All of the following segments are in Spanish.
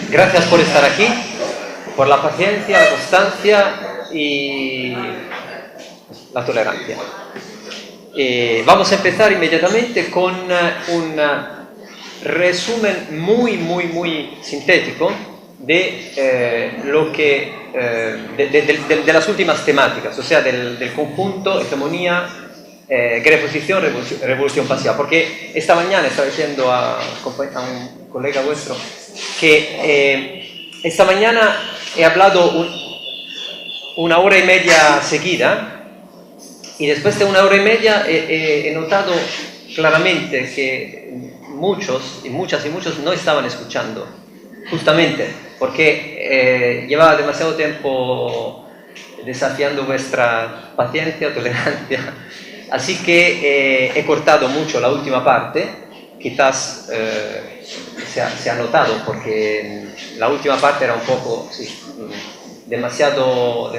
Gracias por estar aquí, por la paciencia, la constancia y la tolerancia. Vamos a empezar inmediatamente con un resumen muy sintético de lo que de las últimas temáticas, o sea, del conjunto hegemonía, guerra de posición, revolución pasiva. Porque esta mañana estaba diciendo a un colega vuestro que esta mañana he hablado una hora y media seguida, y después de una hora y media he notado claramente que muchos no estaban escuchando, justamente porque llevaba demasiado tiempo desafiando vuestra paciencia o tolerancia. Así que he cortado mucho la última parte. Quizás se ha notado, porque la última parte era un poco demasiado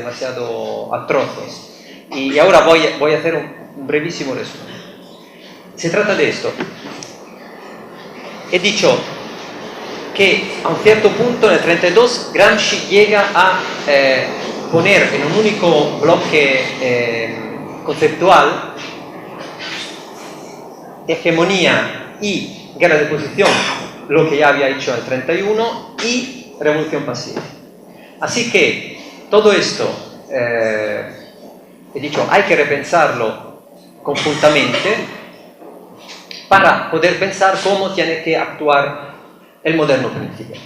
a trozos. Y ahora voy a hacer un brevísimo resumen. Se trata de esto. He dicho que a un cierto punto, en el 32, Gramsci llega a poner en un único bloque conceptual hegemonía y guerra de posición, lo que ya había hecho en el 31, y revolución pasiva. Así que todo esto, he dicho, hay que repensarlo conjuntamente para poder pensar cómo tiene que actuar el moderno príncipe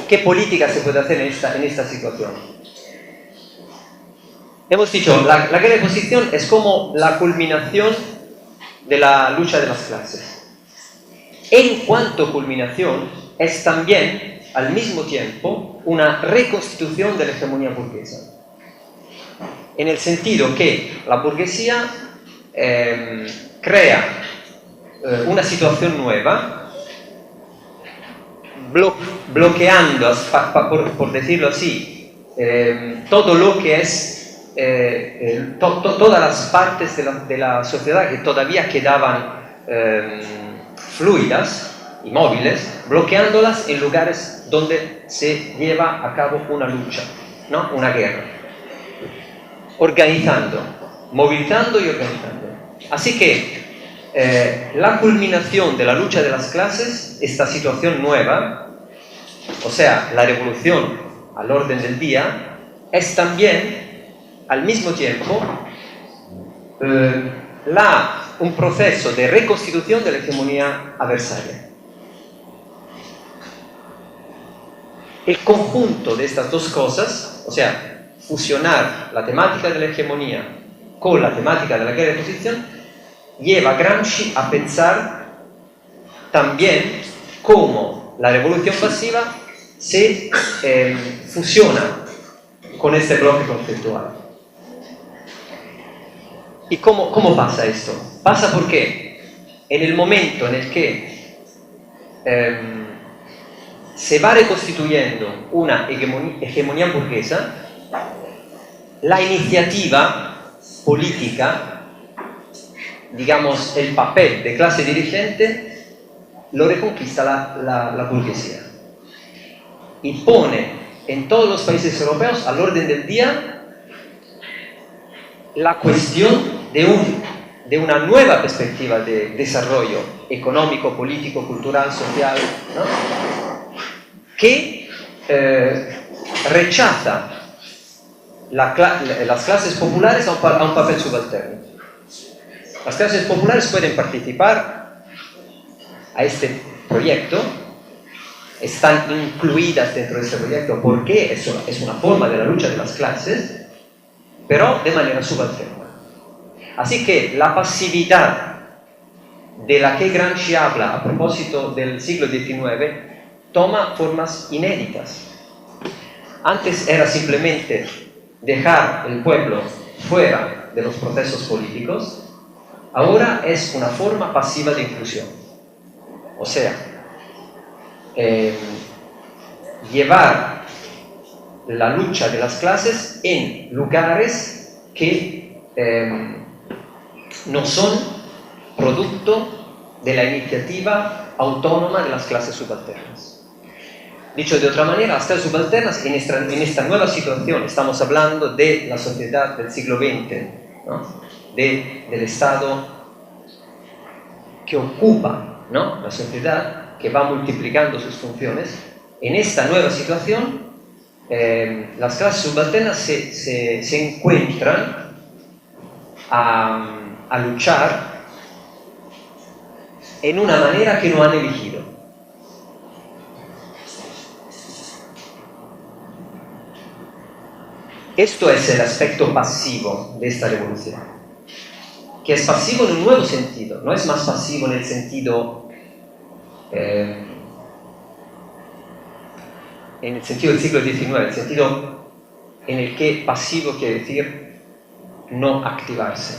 qué política se puede hacer en esta situación. Hemos dicho, la guerra de posición es como la culminación de la lucha de las clases. En cuanto culminación, es también, al mismo tiempo, una reconstitución de la hegemonía burguesa. En el sentido que la burguesía crea una situación nueva, bloqueando, por decirlo así, todo lo que es todas las partes de la sociedad que todavía quedaban fluidas y móviles, bloqueándolas en lugares donde se lleva a cabo una lucha, ¿no? Una guerra. Organizando, movilizando y organizando. Así que la culminación de la lucha de las clases, esta situación nueva, o sea, la revolución al orden del día, es también, al mismo tiempo, un proceso de reconstitución de la hegemonía adversaria. El conjunto de estas dos cosas, o sea, fusionar la temática de la hegemonía con la temática de la guerra de posición, lleva a Gramsci a pensar también cómo la revolución pasiva se fusiona con este bloque conceptual. ¿Y cómo pasa esto? Pasa porque en el momento en el que se va reconstituyendo una hegemonía burguesa, la iniciativa política, digamos el papel de clase dirigente, lo reconquista la burguesía y pone en todos los países europeos al orden del día la cuestión de una nueva perspectiva de desarrollo económico, político, cultural, social, ¿no? Que rechaza las clases populares a un papel subalterno. Las clases populares pueden participar a este proyecto, están incluidas dentro de este proyecto porque es una forma de la lucha de las clases, pero de manera subalterna. Así que la pasividad de la que Gramsci habla a propósito del siglo XIX toma formas inéditas. Antes era simplemente dejar el pueblo fuera de los procesos políticos, ahora es una forma pasiva de inclusión. O sea, llevar la lucha de las clases en lugares que no son producto de la iniciativa autónoma de las clases subalternas. Dicho de otra manera, las clases subalternas en esta nueva situación, estamos hablando de la sociedad del siglo XX, ¿no? Del Estado que ocupa, ¿no?, la sociedad, que va multiplicando sus funciones. En esta nueva situación, las clases subalternas se encuentran a luchar en una manera que no han elegido. Esto es el aspecto pasivo de esta revolución, que es pasivo en un nuevo sentido, no es más pasivo en el sentido del siglo XIX, el sentido en el que pasivo quiere decir no activarse.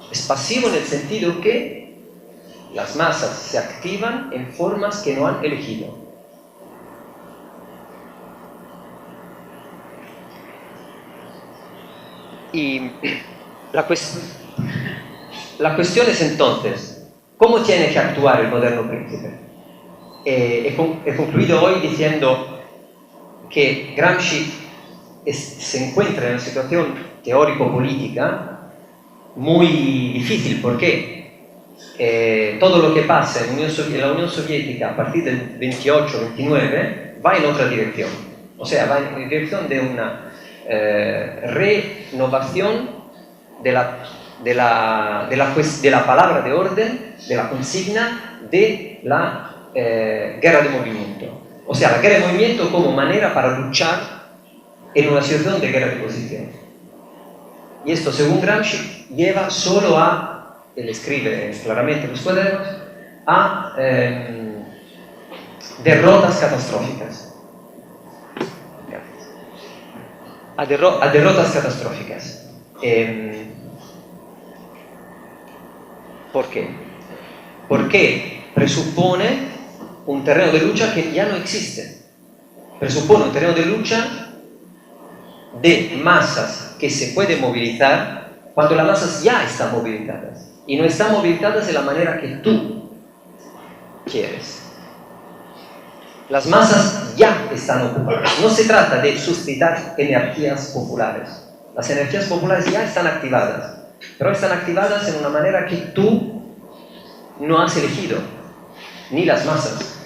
Es pasivo en el sentido que las masas se activan en formas que no han elegido. Y la cuestión es entonces, ¿cómo tiene que actuar el moderno príncipe? He concluido hoy diciendo que Gramsci se encuentra en una situación teórico-política muy difícil, porque todo lo que pasa en la Unión Soviética a partir del 28-29 va en otra dirección. O sea, va en dirección de una renovación de la palabra de orden, de la consigna de la guerra de movimiento. O sea, la guerra de movimiento como manera para luchar en una situación de guerra de posición. Y esto, según Gramsci, lleva solo a, él escribe claramente en los cuadernos, a derrotas catastróficas. A derrotas catastróficas. ¿Por qué? Porque presupone un terreno de lucha que ya no existe. Presupone un terreno de lucha de masas que se pueden movilizar cuando las masas ya están movilizadas. Y no están movilizadas de la manera que tú quieres. Las masas ya están ocupadas. No se trata de suscitar energías populares. Las energías populares ya están activadas, pero están activadas en una manera que tú no has elegido, ni las masas.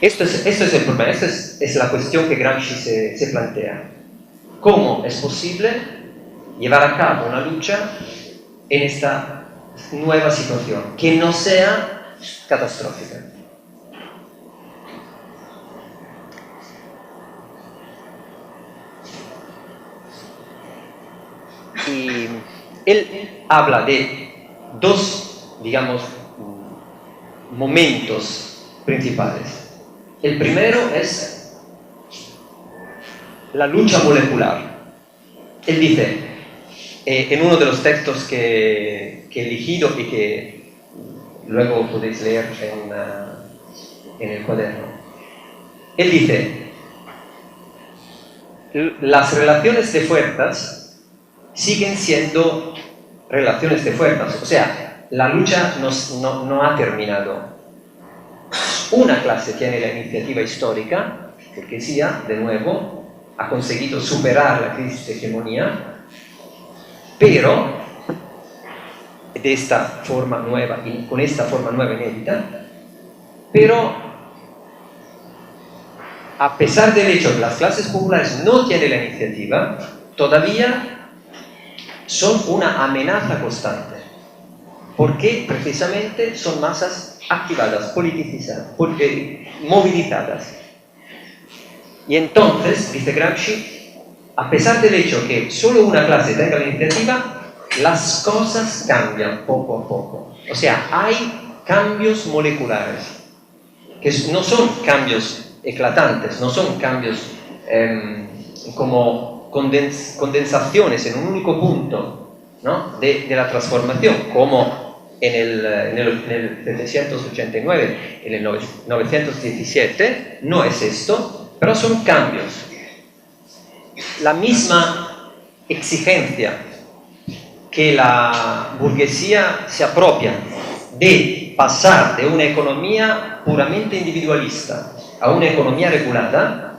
Esto es el problema, esta es la cuestión que Gramsci se plantea. ¿Cómo es posible llevar a cabo una lucha en esta nueva situación, que no sea catastrófica? Y él habla de dos, digamos, momentos principales. El primero es la lucha molecular. Él dice, en uno de los textos que he elegido y que luego podéis leer en el cuaderno, él dice, las relaciones de fuerzas siguen siendo relaciones de fuerzas, o sea, la lucha no ha terminado. Una clase tiene la iniciativa histórica, porque sea, de nuevo, ha conseguido superar la crisis de hegemonía, pero de esta forma nueva, y con esta forma nueva inédita, pero a pesar del hecho que las clases populares no tienen la iniciativa, todavía son una amenaza constante, porque precisamente son masas activadas, politizadas, movilizadas. Y entonces, dice Gramsci, a pesar del hecho que solo una clase tenga la iniciativa, las cosas cambian poco a poco. O sea, hay cambios moleculares, que no son cambios eclatantes, no son cambios como condensaciones en un único punto, ¿no?, de la transformación, como en el 789, en el 917, no es esto, pero son cambios. La misma exigencia que la burguesía se apropia de pasar de una economía puramente individualista a una economía regulada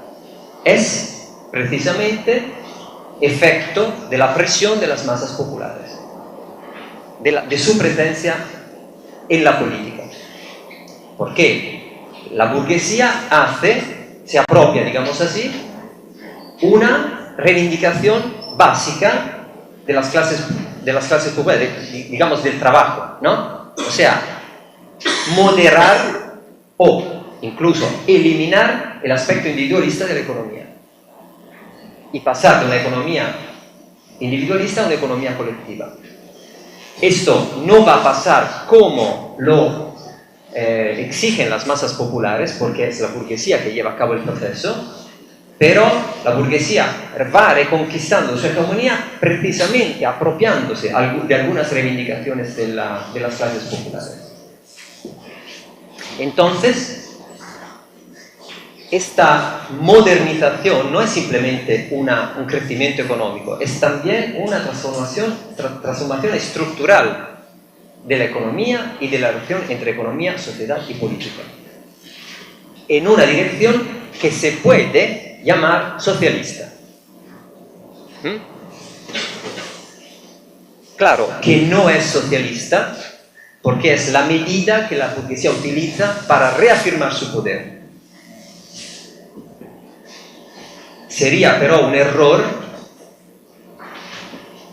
es precisamente efecto de la presión de las masas populares, de su presencia en la política. Porque la burguesía se apropia, digamos así, una reivindicación básica de las clases populares, digamos del trabajo, ¿no? O sea, moderar o incluso eliminar el aspecto individualista de la economía y pasar de una economía individualista a una economía colectiva. Esto no va a pasar como lo exigen las masas populares, porque es la burguesía que lleva a cabo el proceso, pero la burguesía va reconquistando su hegemonía precisamente apropiándose de algunas reivindicaciones de las clases populares. Entonces, esta modernización no es simplemente un crecimiento económico, es también una transformación estructural de la economía y de la relación entre economía, sociedad y política, en una dirección que se puede llamar socialista. Claro que no es socialista porque es la medida que la burguesía utiliza para reafirmar su poder. Sería pero un error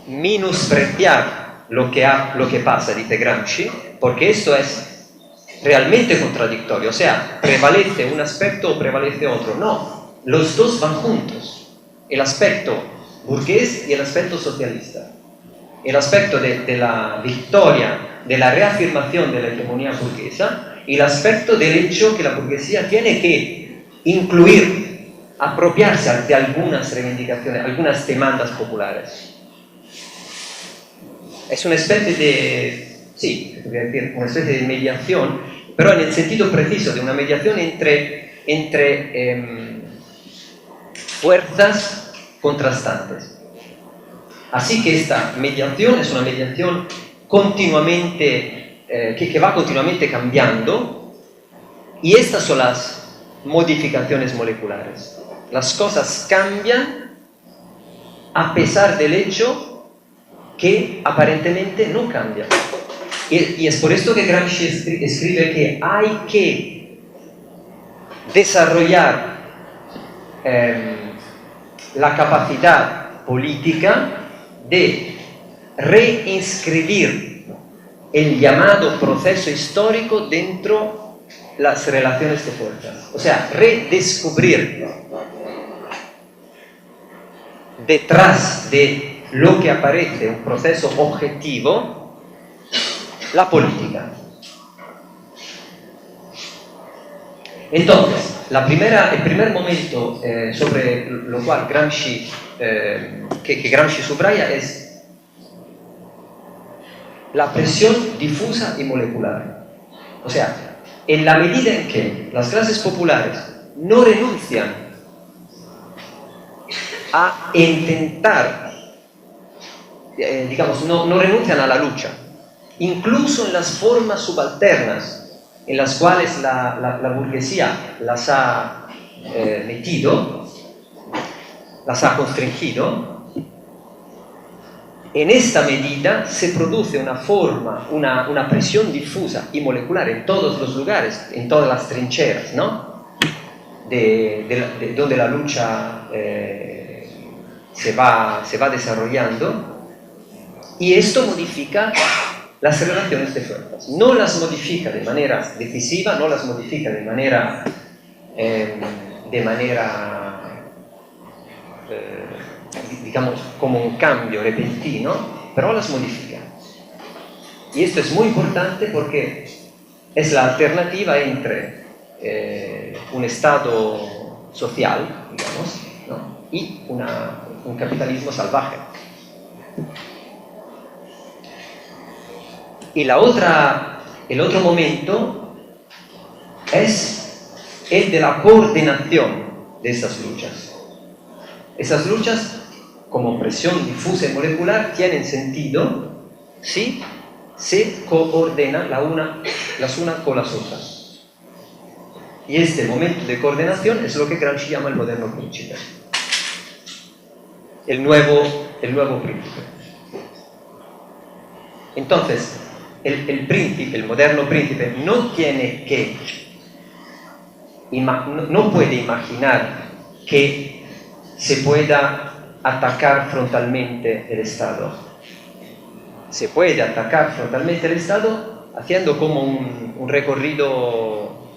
menospreciar lo que pasa, dice Gramsci, porque esto es realmente contradictorio, o sea, prevalece un aspecto o prevalece otro. No, los dos van juntos, el aspecto burgués y el aspecto socialista. El aspecto de la victoria, de la reafirmación de la hegemonía burguesa, y el aspecto del hecho que la burguesía tiene que incluir, apropiarse de algunas reivindicaciones, algunas demandas populares. Es una especie de, una especie de mediación, pero en el sentido preciso de una mediación entre fuerzas contrastantes. Así que esta mediación es una mediación continuamente, que va continuamente cambiando, y estas son las modificaciones moleculares. Las cosas cambian a pesar del hecho que aparentemente no cambia. Y es por esto que Gramsci escribe que hay que desarrollar la capacidad política de reinscribir el llamado proceso histórico dentro las relaciones de fuerzas. O sea, redescubrir detrás de lo que aparece un proceso objetivo, la política. Entonces, el primer momento sobre lo cual Gramsci, que Gramsci subraya es la presión difusa y molecular. O sea, en la medida en que las clases populares no renuncian a intentar, no renuncian a la lucha, incluso en las formas subalternas en las cuales la burguesía las ha metido, las ha constringido, en esta medida se produce una presión difusa y molecular en todos los lugares, en todas las trincheras, ¿no? de donde la lucha se va desarrollando, y esto modifica las relaciones de fuerzas. No las modifica de manera decisiva, no las modifica de manera digamos, como un cambio repentino, pero las modifica. Y esto es muy importante porque es la alternativa entre un Estado social, digamos, ¿no? y un capitalismo salvaje. Y el otro momento es el de la coordinación de estas luchas. Esas luchas, como presión difusa y molecular, tienen sentido si se coordinan las unas con las otras. Y este momento de coordinación es lo que Gramsci llama el moderno príncipe, el nuevo príncipe. Entonces, el príncipe, el moderno príncipe, no puede imaginar que se pueda atacar frontalmente el Estado. Se puede atacar frontalmente el Estado haciendo como un recorrido,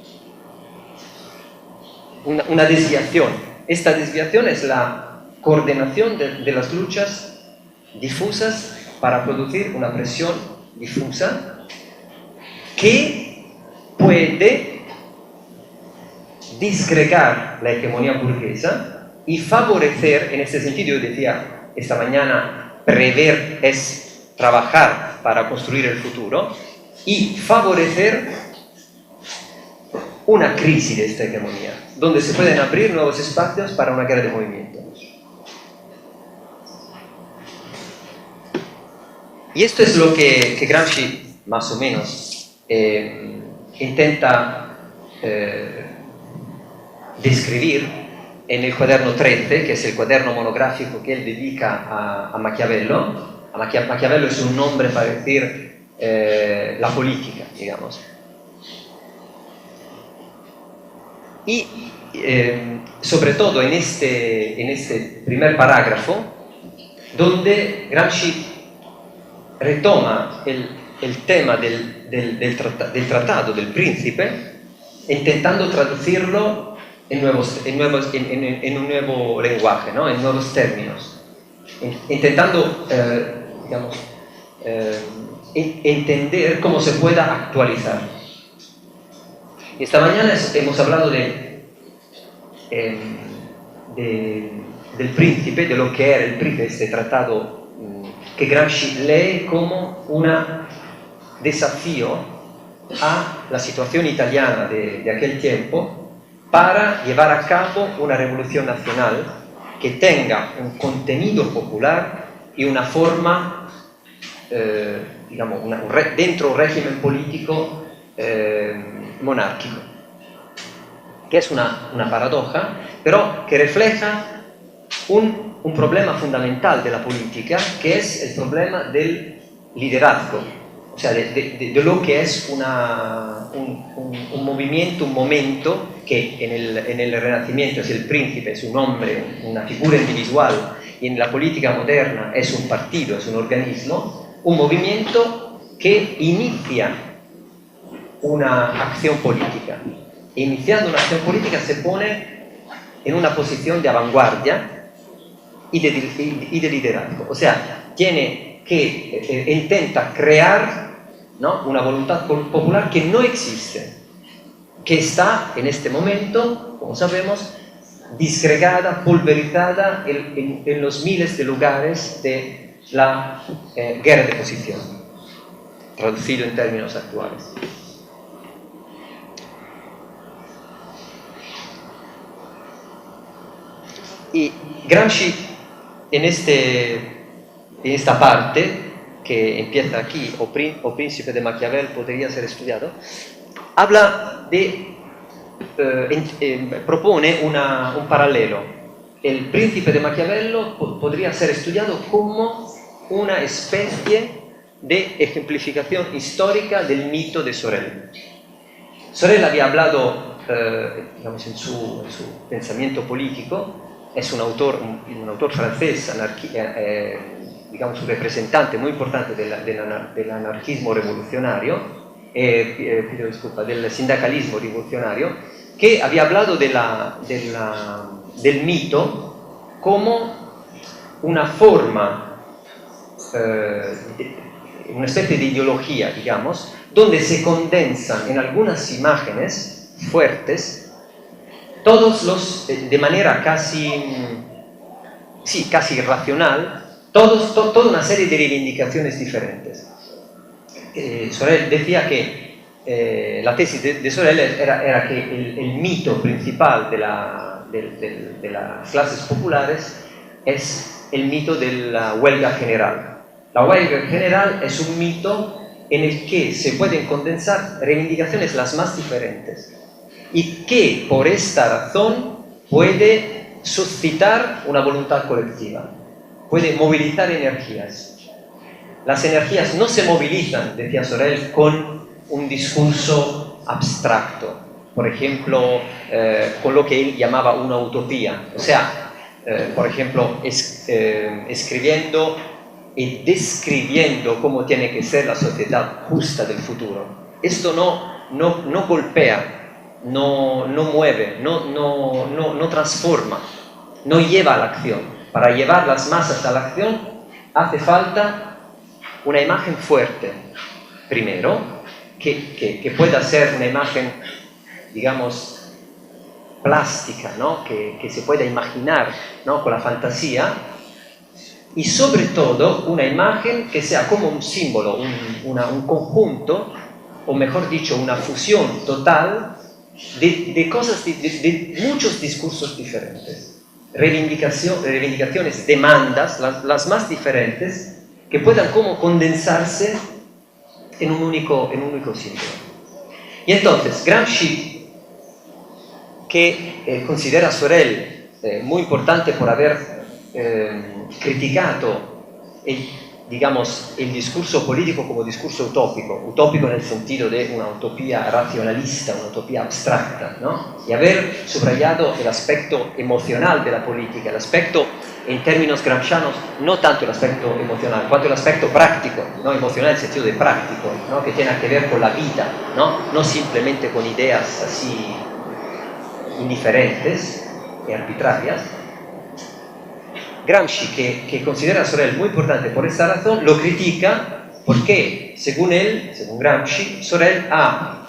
una desviación. Esta desviación es la coordinación de las luchas difusas para producir una presión difusa que puede disgregar la hegemonía burguesa y favorecer, en este sentido yo decía esta mañana, prever es trabajar para construir el futuro, y favorecer una crisis de esta hegemonía, donde se pueden abrir nuevos espacios para una guerra de movimiento. Y esto es lo que Gramsci, más o menos, intenta describir en el cuaderno 13, que es el cuaderno monográfico que él dedica a Maquiavelo. Maquiavelo es un nombre para decir la política, digamos. Y sobre todo en este primer parágrafo, donde Gramsci retoma el tema del tratado del príncipe, intentando traducirlo en un nuevo lenguaje, ¿no? En nuevos términos, intentando entender cómo se pueda actualizar. Y esta mañana hemos hablado del príncipe, de lo que era el príncipe, este tratado que Gramsci lee como un desafío a la situación italiana de aquel tiempo para llevar a cabo una revolución nacional que tenga un contenido popular y una forma, dentro un régimen político monárquico, que es una paradoja, pero que refleja un problema fundamental de la política, que es el problema del liderazgo, o sea, de lo que es un movimiento, un momento que en el Renacimiento es el príncipe, es un hombre, una figura individual, y en la política moderna es un partido, es un organismo, un movimiento que inicia una acción política. E iniciando una acción política se pone en una posición de vanguardia y de liderazgo. O sea, intenta crear, ¿no?, una voluntad popular que no existe, que está en este momento, como sabemos, disgregada, pulverizada en los miles de lugares de la guerra de posición, traducido en términos actuales. Y Gramsci, en esta parte, que empieza aquí, o Príncipe de Maquiavel podría ser estudiado, habla propone un paralelo. El Príncipe de Maquiavelo podría ser estudiado como una especie de ejemplificación histórica del mito de Sorel. Sorel había hablado, en su pensamiento político. Es un autor francés, un representante muy importante del anarquismo revolucionario, pido disculpa, del sindicalismo revolucionario, que había hablado del mito como una forma, una especie de ideología, digamos, donde se condensan en algunas imágenes fuertes todos de manera casi irracional, toda una serie de reivindicaciones diferentes. Sorel decía que la tesis de Sorel era que el mito principal de las clases populares es el mito de la huelga general. La huelga general es un mito en el que se pueden condensar reivindicaciones las más diferentes y que por esta razón puede suscitar una voluntad colectiva, puede movilizar energías. Las energías no se movilizan, decía Sorel, con un discurso abstracto, por ejemplo, con lo que él llamaba una utopía, o sea, por ejemplo, escribiendo y describiendo cómo tiene que ser la sociedad justa del futuro. Esto no golpea, no mueve, no transforma, no lleva a la acción. Para llevar las masas a la acción hace falta una imagen fuerte, primero, que pueda ser una imagen, digamos, plástica, ¿no? que se pueda imaginar, ¿no? con la fantasía, y sobre todo una imagen que sea como un símbolo, un conjunto, o mejor dicho, una fusión total de cosas, de muchos discursos diferentes, reivindicaciones, demandas, las más diferentes, que puedan como condensarse en un único símbolo. Y entonces, Gramsci, que considera a Sorel muy importante por haber criticado el discurso político como discurso utópico en el sentido de una utopía racionalista, una utopía abstracta, ¿no? Y haber subrayado el aspecto emocional de la política, el aspecto, en términos gramscianos, no tanto el aspecto emocional, cuanto el aspecto práctico, ¿no? Emocional en el sentido de práctico, ¿no? Que tiene que ver con la vida, no simplemente con ideas así indiferentes y arbitrarias. Gramsci, que considera a Sorel muy importante por esta razón, lo critica porque, según Gramsci, Sorel ha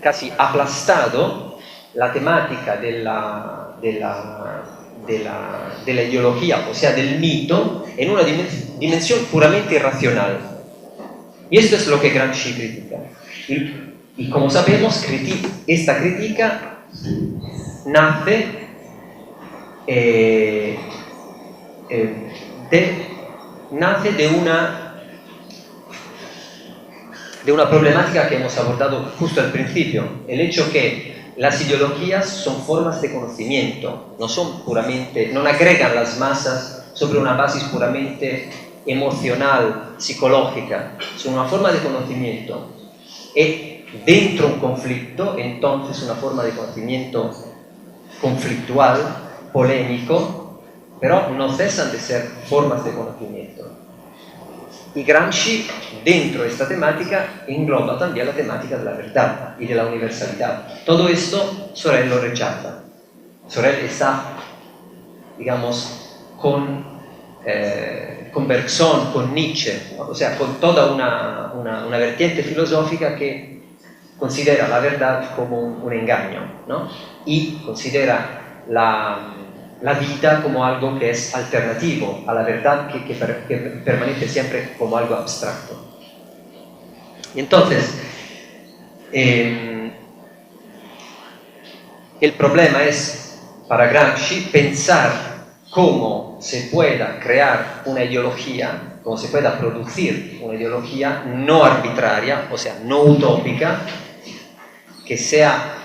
casi aplastado la temática de la ideología, o sea, del mito, en una dimensión puramente irracional. Y esto es lo que Gramsci critica. Y como sabemos, esta crítica nace de una problemática que hemos abordado justo al principio, el hecho que las ideologías son formas de conocimiento, no agregan las masas sobre una base puramente emocional, psicológica, son una forma de conocimiento. Y dentro un conflicto, entonces una forma de conocimiento conflictual, polémico, pero no cesan de ser formas de conocimiento. Y Gramsci, dentro de esta temática, engloba también la temática de la verdad y de la universalidad. Todo esto Sorel lo rechaza. Sorel está, digamos, con Bergson, con Nietzsche, o sea, con toda una vertiente filosófica que considera la verdad como un engaño, ¿no? Y considera la vida como algo que es alternativo a la verdad, que permanece siempre como algo abstracto. Y entonces, el problema es, para Gramsci, pensar cómo se pueda crear una ideología, cómo se pueda producir una ideología no arbitraria, o sea, no utópica, que sea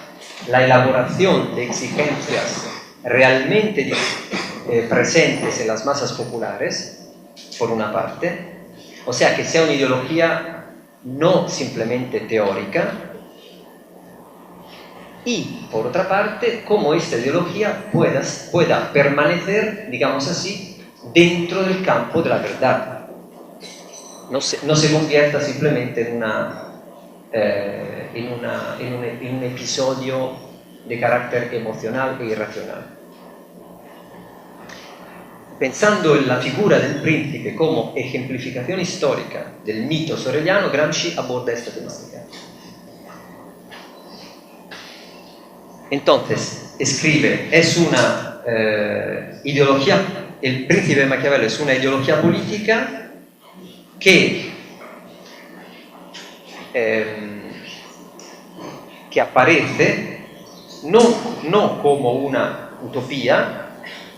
la elaboración de exigencias realmente presentes en las masas populares, por una parte, o sea, que sea una ideología no simplemente teórica, y, por otra parte, cómo esta ideología pueda permanecer, digamos así, dentro del campo de la verdad. No se convierta simplemente en un episodio de carácter emocional e irracional. Pensando en la figura del príncipe como ejemplificación histórica del mito soreliano, Gramsci aborda esta temática. Entonces, escribe, es una ideología, el príncipe de Maquiavelo es una ideología política que aparece no como una utopía,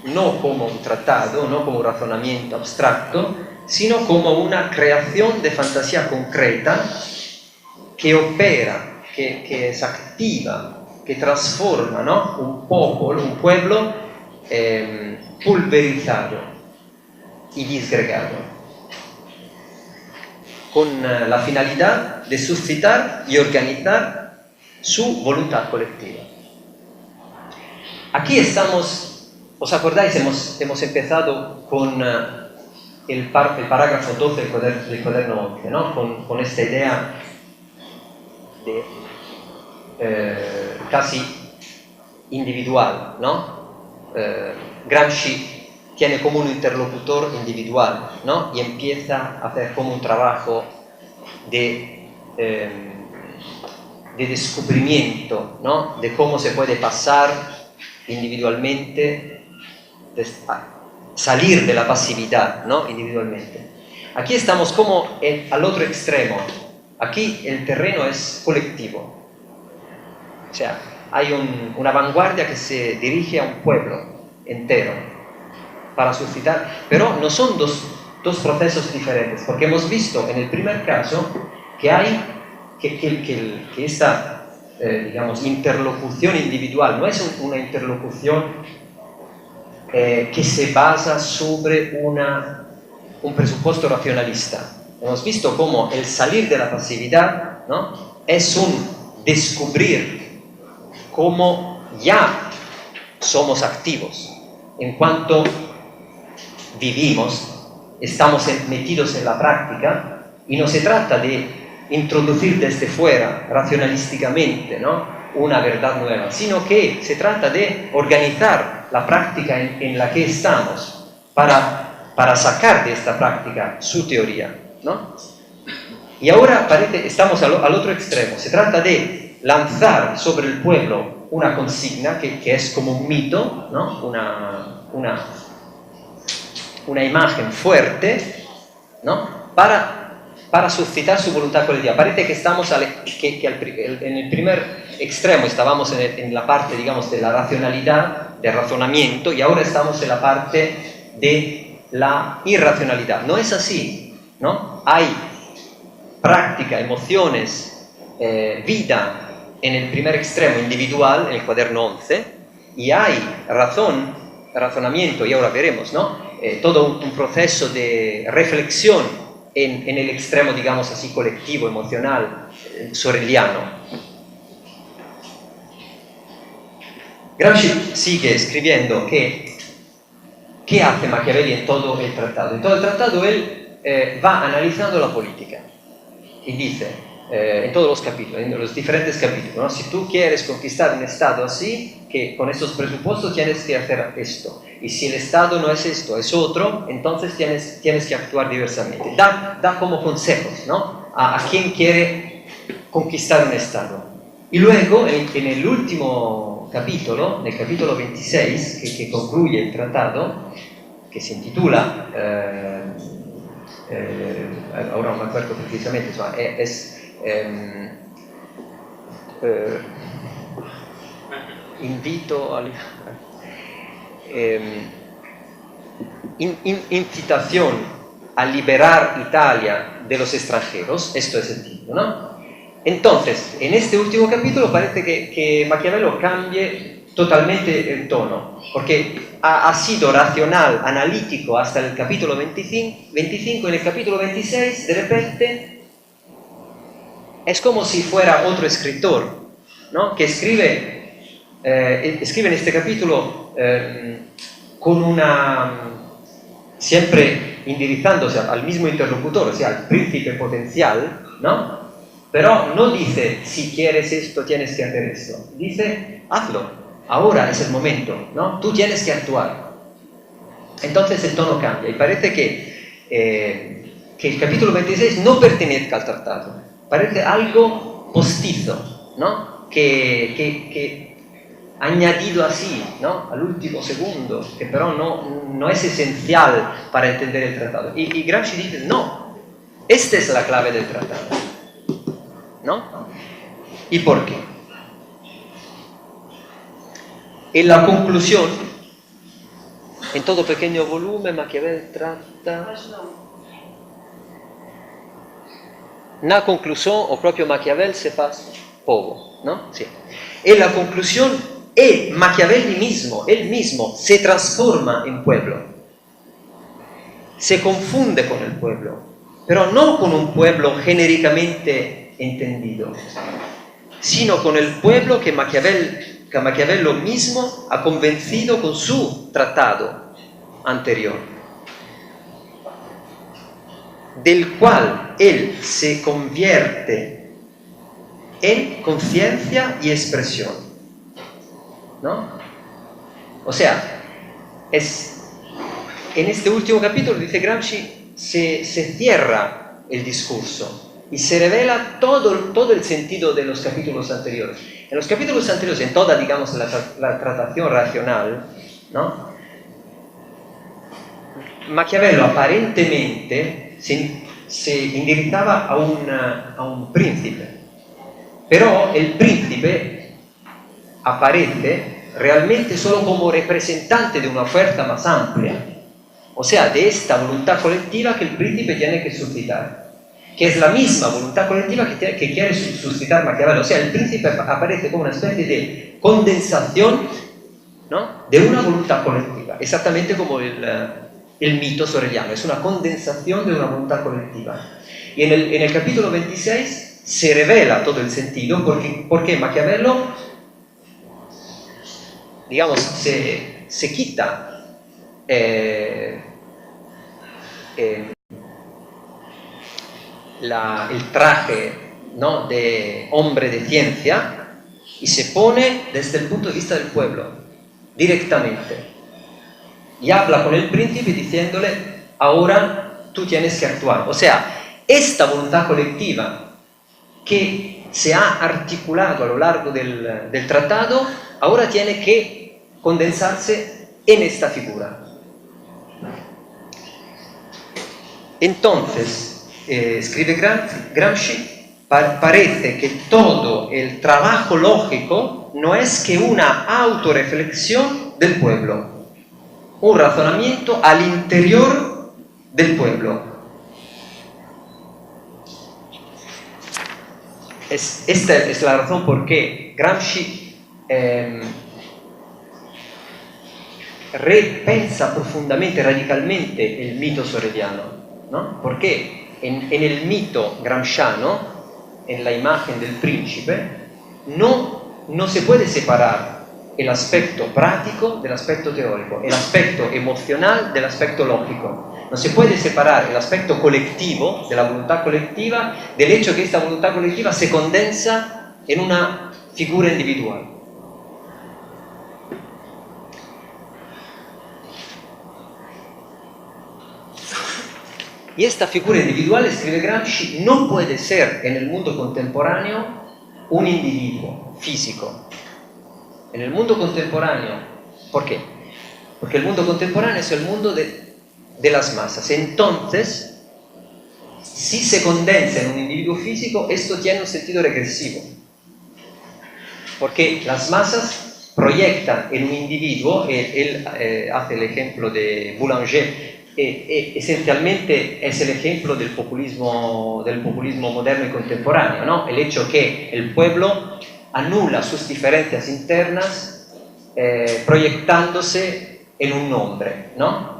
no como un tratado, no como un razonamiento abstracto, sino como una creación de fantasía concreta que opera, que es activa, que transforma, ¿no? un pueblo pulverizado y disgregado, con la finalidad de suscitar y organizar su voluntad colectiva. Aquí estamos, ¿os acordáis? Hemos empezado con el parágrafo 12 del cuaderno 11, ¿no? Con esta idea de casi individual, ¿no? Gramsci tiene como un interlocutor individual, ¿no? Y empieza a hacer como un trabajo de descubrimiento, ¿no? De cómo se puede pasar individualmente, salir de la pasividad, ¿no? Individualmente. Aquí estamos como al otro extremo. Aquí el terreno es colectivo. O sea, hay una vanguardia que se dirige a un pueblo entero para suscitar, pero no son dos procesos diferentes, porque hemos visto en el primer caso que hay que esta digamos, interlocución individual no es una interlocución que se basa sobre un presupuesto racionalista. Hemos visto cómo el salir de la pasividad, ¿no? Es un descubrir cómo ya somos activos en cuanto vivimos, estamos metidos en la práctica, y no se trata de introducir desde fuera racionalísticamente, ¿no? Una verdad nueva, sino que se trata de organizar la práctica en la que estamos para sacar de esta práctica su teoría, ¿no? Y ahora estamos al otro extremo. Se trata de lanzar sobre el pueblo una consigna que es como un mito, ¿no? Una imagen fuerte, ¿no? Para suscitar su voluntad colectiva. Parece que estamos en el primer extremo estábamos en la parte, digamos, de la racionalidad, de razonamiento, y ahora estamos en la parte de la irracionalidad. No es así, ¿no? Hay práctica, emociones, vida en el primer extremo individual, en el cuaderno 11, y hay razonamiento, y ahora veremos, ¿no? Todo un proceso de reflexión en el extremo, digamos así, colectivo, emocional, soreliano. Gramsci sigue escribiendo ¿qué hace Machiavelli en todo el tratado? En todo el tratado él va analizando la política y dice, en todos los capítulos, en los diferentes capítulos, ¿no? Si tú quieres conquistar un Estado así, que con estos presupuestos tienes que hacer esto. Y si el Estado no es esto, es otro, entonces tienes que actuar diversamente. Da como consejos, ¿no? A quien quiere conquistar un Estado. Y luego, en el último capítulo, en el capítulo 26, que concluye el tratado, que se intitula, ahora no me acuerdo precisamente, invito a incitación a liberar Italia de los extranjeros, esto es el título, ¿no? Entonces, en este último capítulo parece que Maquiavelo cambie totalmente el tono, porque ha sido racional, analítico hasta el capítulo 25, en el capítulo 26 de repente es como si fuera otro escritor, ¿no? Que escribe en este capítulo con siempre indirizándose al mismo interlocutor, o sea, al príncipe potencial, ¿no? Pero no dice, si quieres esto, tienes que hacer esto. Dice, hazlo, ahora es el momento, ¿no? Tú tienes que actuar. Entonces el tono cambia y parece que el capítulo 26 no pertenezca al tratado. Parece algo postizo, ¿no? Que añadido así, ¿no? Al último segundo, que pero no es esencial para entender el tratado. Y Gramsci dice, no, esta es la clave del tratado, ¿no? ¿Y por qué? En la conclusión, en todo pequeño volumen, Maquiavel trata... na conclusión o propio Maquiavel se faz poco, ¿no? Sí. En la conclusión, Maquiavel él mismo se transforma en pueblo, se confunde con el pueblo, pero no con un pueblo genéricamente entendido, sino con el pueblo que Maquiavelo mismo ha convencido con su tratado anterior, del cual él se convierte en conciencia y expresión, ¿no? O sea, en este último capítulo, dice Gramsci, se cierra el discurso y se revela todo el sentido de los capítulos anteriores. En los capítulos anteriores, en toda, digamos, la tratación racional, ¿no? Maquiavelo aparentemente se indirizzava a un príncipe, pero el príncipe aparece realmente solo como representante de una oferta más amplia, o sea, de esta voluntad colectiva que el príncipe tiene que suscitar, que es la misma voluntad colectiva que quiere suscitar Maquiavelo. O sea, el príncipe aparece como una especie de condensación, ¿no?, de una voluntad colectiva, exactamente como el mito soreliano, es una condensación de una voluntad colectiva. Y en el capítulo 26 se revela todo el sentido porque Maquiavelo, digamos, se quita el traje, ¿no?, de hombre de ciencia y se pone desde el punto de vista del pueblo, directamente. Y habla con el príncipe diciéndole, ahora tú tienes que actuar. O sea, esta voluntad colectiva que se ha articulado a lo largo del tratado, ahora tiene que condensarse en esta figura. Entonces, escribe Gramsci, parece que todo el trabajo lógico no es que una autorreflexión del pueblo, un razonamiento al interior del pueblo. Esta es la razón por qué Gramsci repensa profundamente, radicalmente el mito soreliano, ¿no? Porque en el mito gramsciano, en la imagen del príncipe, no se puede separar el aspecto práctico del aspecto teórico, el aspecto emocional del aspecto lógico. No se puede separar el aspecto colectivo, de la voluntad colectiva, del hecho que esta voluntad colectiva se condensa en una figura individual. Y esta figura individual, escribe Gramsci, no puede ser en el mundo contemporáneo un individuo físico. En el mundo contemporáneo, ¿por qué? Porque el mundo contemporáneo es el mundo de las masas. Entonces, si se condensa en un individuo físico, esto tiene un sentido regresivo. Porque las masas proyectan en un individuo, él hace el ejemplo de Boulanger, esencialmente es el ejemplo del populismo moderno y contemporáneo, ¿no? El hecho que el pueblo anula sus diferencias internas proyectándose en un nombre, ¿no?,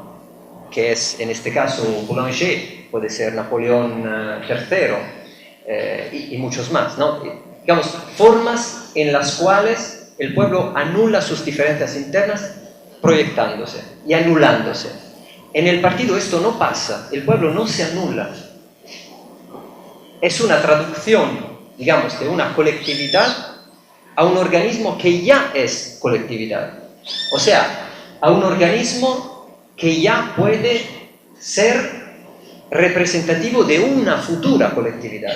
que es en este caso Boulanger, puede ser Napoleón III y muchos más, ¿no? Digamos, formas en las cuales el pueblo anula sus diferencias internas proyectándose y anulándose. En el partido esto no pasa, el pueblo no se anula, es una traducción, digamos, de una colectividad a un organismo que ya es colectividad, o sea, a un organismo que ya puede ser representativo de una futura colectividad.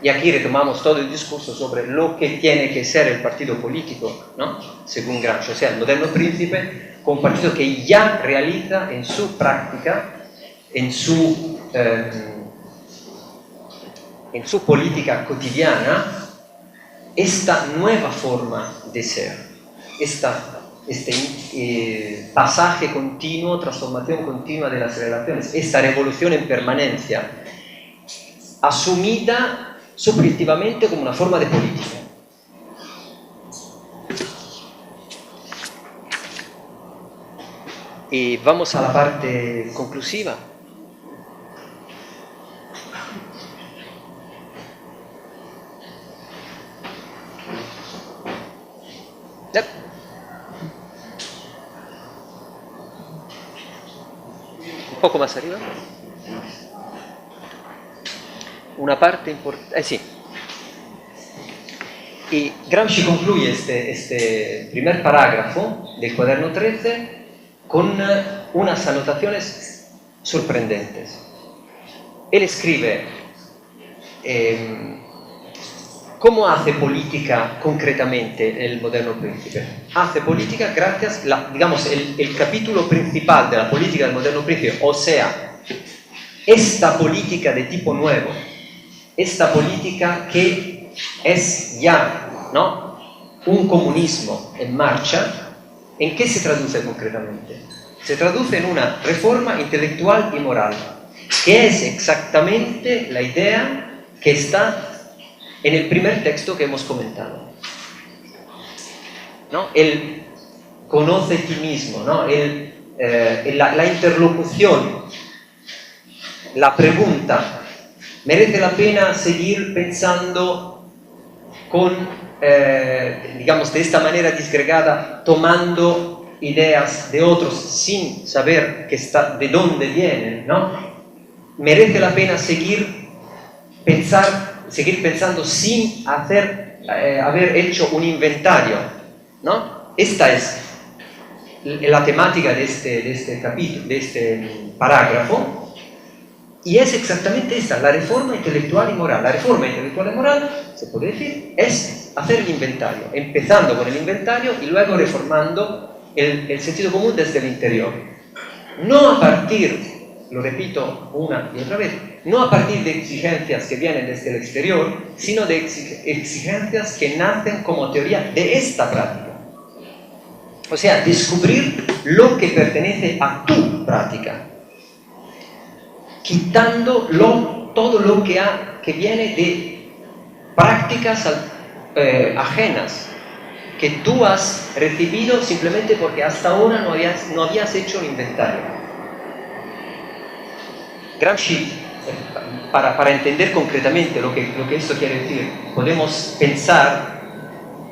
Y aquí retomamos todo el discurso sobre lo que tiene que ser el partido político, ¿no?, según Gramsci, o sea, el moderno príncipe con un partido que ya realiza en su práctica, en su política cotidiana, esta nueva forma de ser, este pasaje continuo, transformación continua de las relaciones, esta revolución en permanencia, asumida subjetivamente como una forma de política. Y vamos a la parte conclusiva. Un poco más arriba. Una parte importante. Sí. Y Gramsci concluye este primer parágrafo del cuaderno 13 con unas anotaciones sorprendentes. Él escribe cómo hace política concretamente el moderno príncipe. Hace política gracias, digamos, el capítulo principal de la política del moderno príncipe, o sea, esta política de tipo nuevo, esta política que es ya, ¿no?, un comunismo en marcha. ¿En qué se traduce concretamente? Se traduce en una reforma intelectual y moral, que es exactamente la idea que está en el primer texto que hemos comentado, ¿no? El conoce ti mismo, ¿no? La interlocución, la pregunta, ¿merece la pena seguir pensando digamos, de esta manera disgregada, tomando ideas de otros sin saber de dónde vienen, ¿no? ¿Merece la pena seguir pensando sin haber hecho un inventario, ¿no? Esta es la temática de este capítulo, de este parágrafo. Y es exactamente esta, la reforma intelectual y moral. La reforma intelectual y moral, se puede decir, es hacer el inventario, empezando con el inventario y luego reformando el sentido común desde el interior. No a partir, lo repito una y otra vez, no a partir de exigencias que vienen desde el exterior, sino de exigencias que nacen como teoría de esta práctica. O sea, descubrir lo que pertenece a tu práctica, quitando todo lo que viene de prácticas ajenas, que tú has recibido simplemente porque hasta ahora no habías hecho un inventario. Gramsci, para entender concretamente lo que esto quiere decir, podemos pensar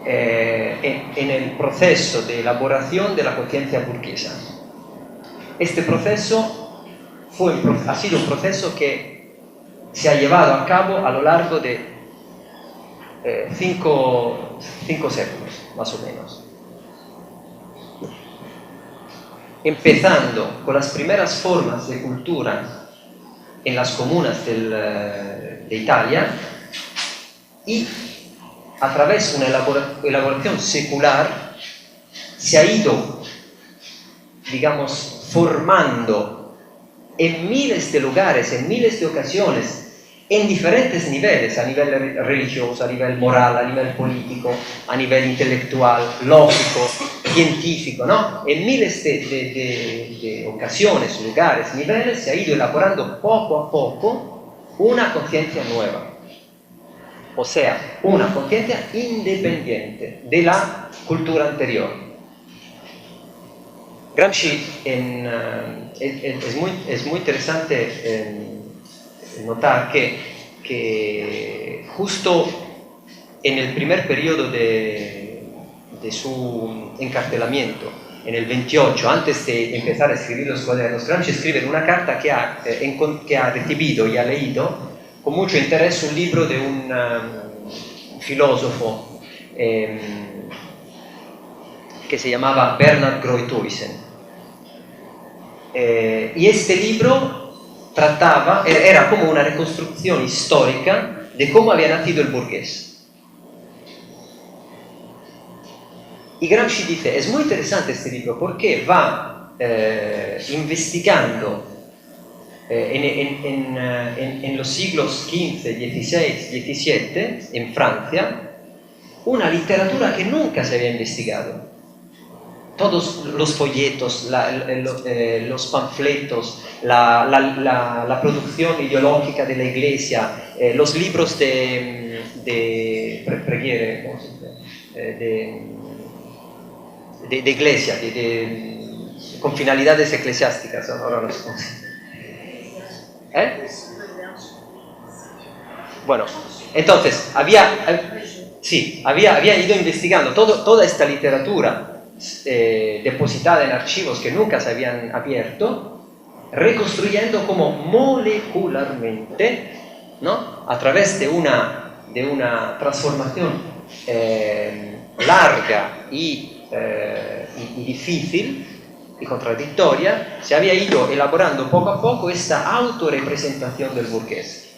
en el proceso de elaboración de la conciencia burguesa. Este proceso ha sido un proceso que se ha llevado a cabo a lo largo de 5 séculos, más o menos. Empezando con las primeras formas de cultura en las comunas de Italia, y a través de una elaboración secular se ha ido, digamos, formando en miles de lugares, en miles de ocasiones, en diferentes niveles, a nivel religioso, a nivel moral, a nivel político, a nivel intelectual, lógico, científico, ¿no? En miles de ocasiones, lugares, niveles, se ha ido elaborando poco a poco una conciencia nueva. O sea, una conciencia independiente de la cultura anterior. Gramsci es muy interesante notar que justo en el primer periodo de su encarcelamiento, en el 28, antes de empezar a escribir los cuadernos, Gramsci escribe en una carta que ha recibido y ha leído con mucho interés un libro de un filósofo que se llamaba Bernhard Grothuizen. Y este libro era como una reconstrucción histórica de cómo había nacido el burgués. Y Gramsci dice, es muy interesante este libro porque va investigando en los siglos XV, XVI, XVII, en Francia, una literatura que nunca se había investigado. todos los folletos, los panfletos, la producción ideológica de la Iglesia, los libros de preghiere, ¿cómo se dice? De iglesia, con finalidades eclesiásticas, ahora no sé cómo se dice. Bueno, entonces, había ido investigando toda esta literatura depositada en archivos que nunca se habían abierto, reconstruyendo como molecularmente, ¿no? A través de una transformación larga y difícil y contradictoria, se había ido elaborando poco a poco esta autorrepresentación del burgués.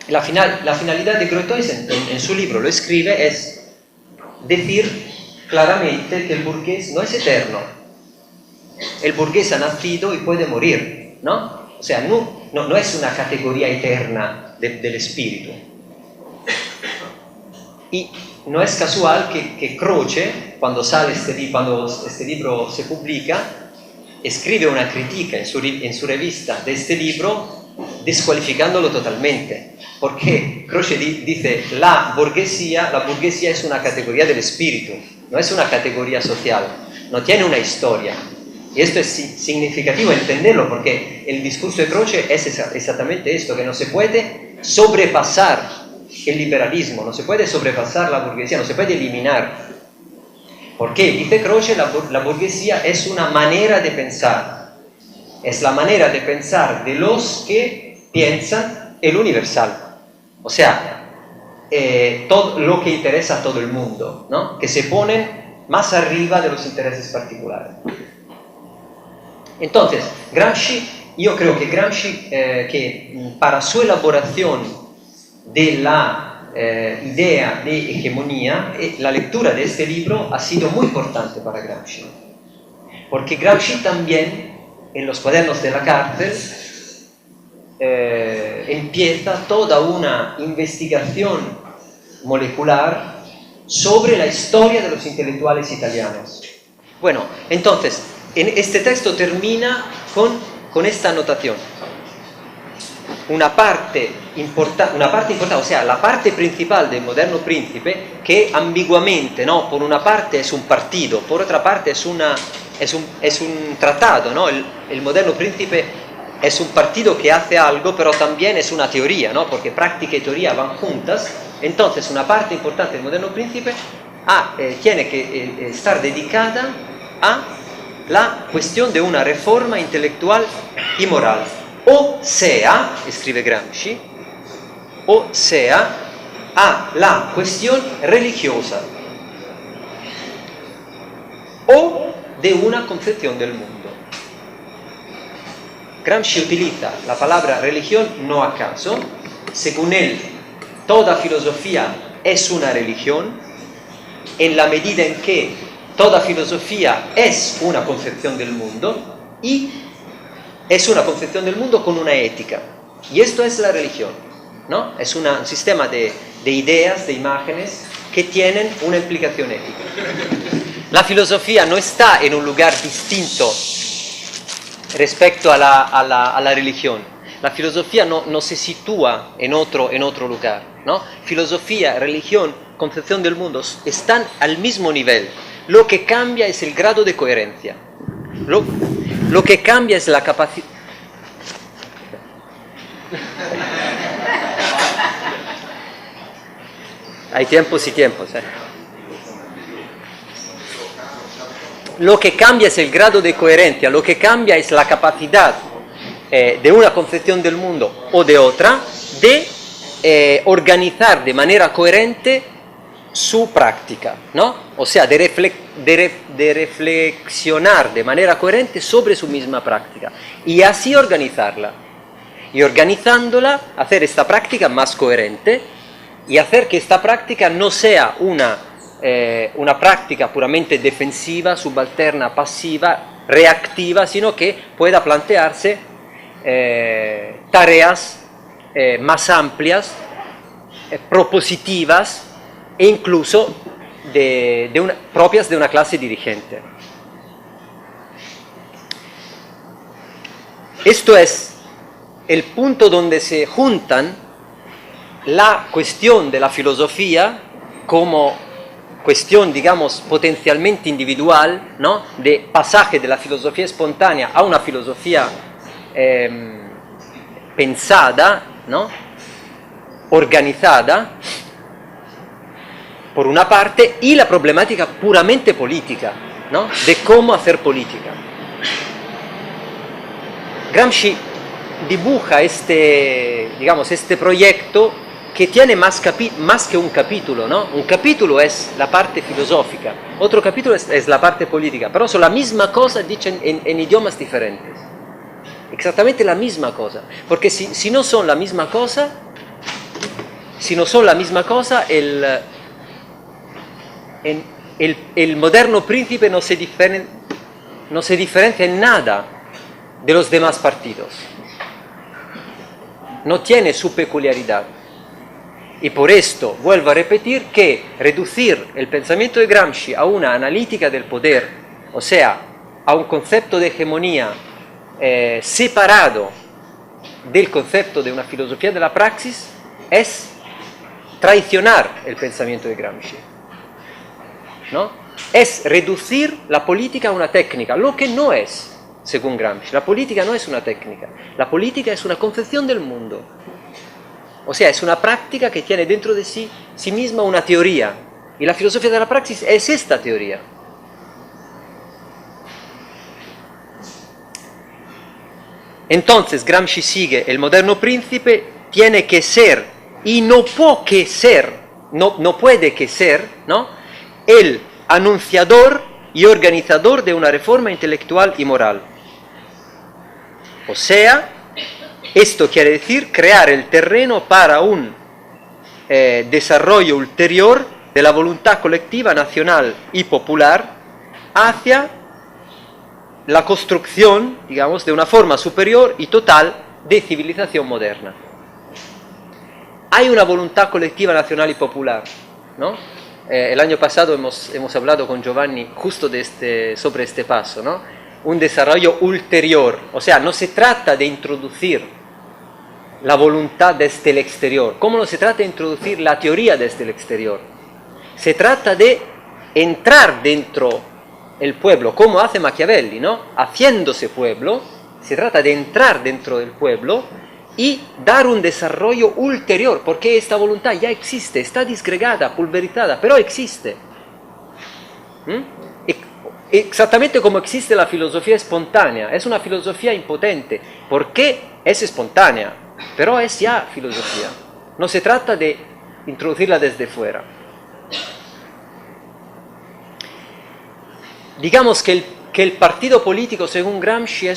La finalidad de Groothuizen en su libro lo escribe es decir claramente que el burgués no es eterno. El burgués ha nacido y puede morir, ¿no? O sea, no es una categoría eterna del espíritu. Y no es casual que Croce, cuando este libro se publica, escribe una crítica en su revista de este libro, descualificándolo totalmente, porque Croce dice la burguesía es una categoría del espíritu, no es una categoría social, no tiene una historia. Y esto es significativo entenderlo, porque el discurso de Croce es exactamente esto, que no se puede sobrepasar el liberalismo, no se puede sobrepasar la burguesía, no se puede eliminar. Porque, dice Croce, la burguesía es una manera de pensar, es la manera de pensar de los que piensan el universal, o sea, todo lo que interesa a todo el mundo, ¿no? Que se ponen más arriba de los intereses particulares. Entonces, yo creo que Gramsci, que para su elaboración de la idea de hegemonía, la lectura de este libro ha sido muy importante para Gramsci, porque Gramsci también, en los cuadernos de la cárcel, empieza toda una investigación molecular sobre la historia de los intelectuales italianos. Bueno, entonces, este texto termina con esta anotación. Una parte importante, o sea, la parte principal del Moderno Príncipe, que ambiguamente, ¿no? Por una parte es un partido, por otra parte es un tratado, ¿no? El Moderno Príncipe es un partido que hace algo, pero también es una teoría, ¿no? Porque práctica y teoría van juntas. Entonces, una parte importante del Moderno Príncipe tiene que estar dedicada a la cuestión de una reforma intelectual y moral. O sea, escribe Gramsci, o sea, a la cuestión religiosa o de una concepción del mundo. Gramsci utiliza la palabra religión no a caso. Según él, toda filosofía es una religión en la medida en que toda filosofía es una concepción del mundo y es una concepción del mundo con una ética. Y esto es la religión, ¿no? Es un sistema de ideas, de imágenes que tienen una implicación ética. La filosofía no está en un lugar distinto respecto a la religión. La filosofía no se sitúa en otro lugar, ¿no? Filosofía, religión, concepción del mundo están al mismo nivel. Lo que cambia es el grado de coherencia. Lo que cambia es la capacidad. Hay tiempos y tiempos, Lo que cambia es el grado de coherencia, lo que cambia es la capacidad de una concepción del mundo o de otra de organizar de manera coherente su práctica, ¿no? O sea, de reflexionar de manera coherente sobre su misma práctica y así organizarla. Y organizándola, hacer esta práctica más coherente y hacer que esta práctica no sea una práctica puramente defensiva, subalterna, pasiva, reactiva, sino que pueda plantearse tareas más amplias, propositivas e incluso propias de una clase dirigente. Esto es el punto donde se juntan la cuestión de la filosofía como cuestión, digamos, potencialmente individual, ¿no? De pasaje de la filosofía espontánea a una filosofía pensada, ¿no? Organizada, por una parte, y la problemática puramente política, ¿no? De cómo hacer política. Gramsci dibuja este proyecto que tiene más que un capítulo, ¿no? Un capítulo es la parte filosófica, otro capítulo es la parte política, pero son la misma cosa dicha en idiomas diferentes. Exactamente la misma cosa, porque si no son la misma cosa, el moderno príncipe no se diferencia en nada de los demás partidos. No tiene su peculiaridad. Y por esto vuelvo a repetir que reducir el pensamiento de Gramsci a una analítica del poder, o sea, a un concepto de hegemonía separado del concepto de una filosofía de la praxis, es traicionar el pensamiento de Gramsci, ¿no? Es reducir la política a una técnica, lo que no es. Según Gramsci, la política no es una técnica, la política es una concepción del mundo. O sea, es una práctica que tiene dentro de sí misma una teoría. Y la filosofía de la praxis es esta teoría. Entonces, Gramsci sigue, el moderno príncipe tiene que ser, y no puede que ser, ¿no? El anunciador y organizador de una reforma intelectual y moral. O sea, esto quiere decir crear el terreno para un desarrollo ulterior de la voluntad colectiva, nacional y popular hacia la construcción, digamos, de una forma superior y total de civilización moderna. Hay una voluntad colectiva, nacional y popular, ¿no? El año pasado hemos hablado con Giovanni justo sobre este paso, ¿no? Un desarrollo ulterior, o sea, no se trata de introducir la voluntad desde el exterior, como no se trata de introducir la teoría desde el exterior. Se trata de entrar dentro el pueblo, como hace Machiavelli, ¿no? Haciéndose pueblo, se trata de entrar dentro del pueblo y dar un desarrollo ulterior, porque esta voluntad ya existe, está disgregada, pulverizada, pero existe. Exactamente como existe la filosofía espontánea, es una filosofía impotente, porque es espontánea, pero es ya filosofía. No se trata de introducirla desde fuera. Digamos que el partido político, según Gramsci,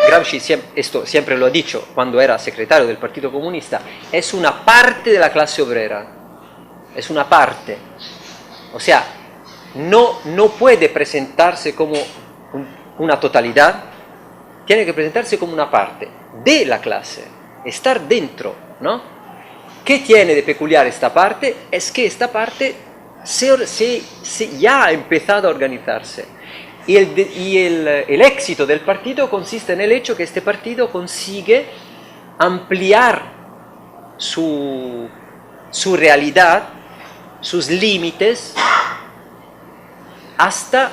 Gramsci esto siempre lo ha dicho cuando era secretario del Partido Comunista, es una parte de la clase obrera, es una parte. O sea, no puede presentarse como una totalidad, tiene que presentarse como una parte de la clase, estar dentro, ¿no? ¿Qué tiene de peculiar esta parte? Es que esta parte ya ha empezado a organizarse. Y el éxito del partido consiste en el hecho que este partido consigue ampliar su realidad, sus límites, hasta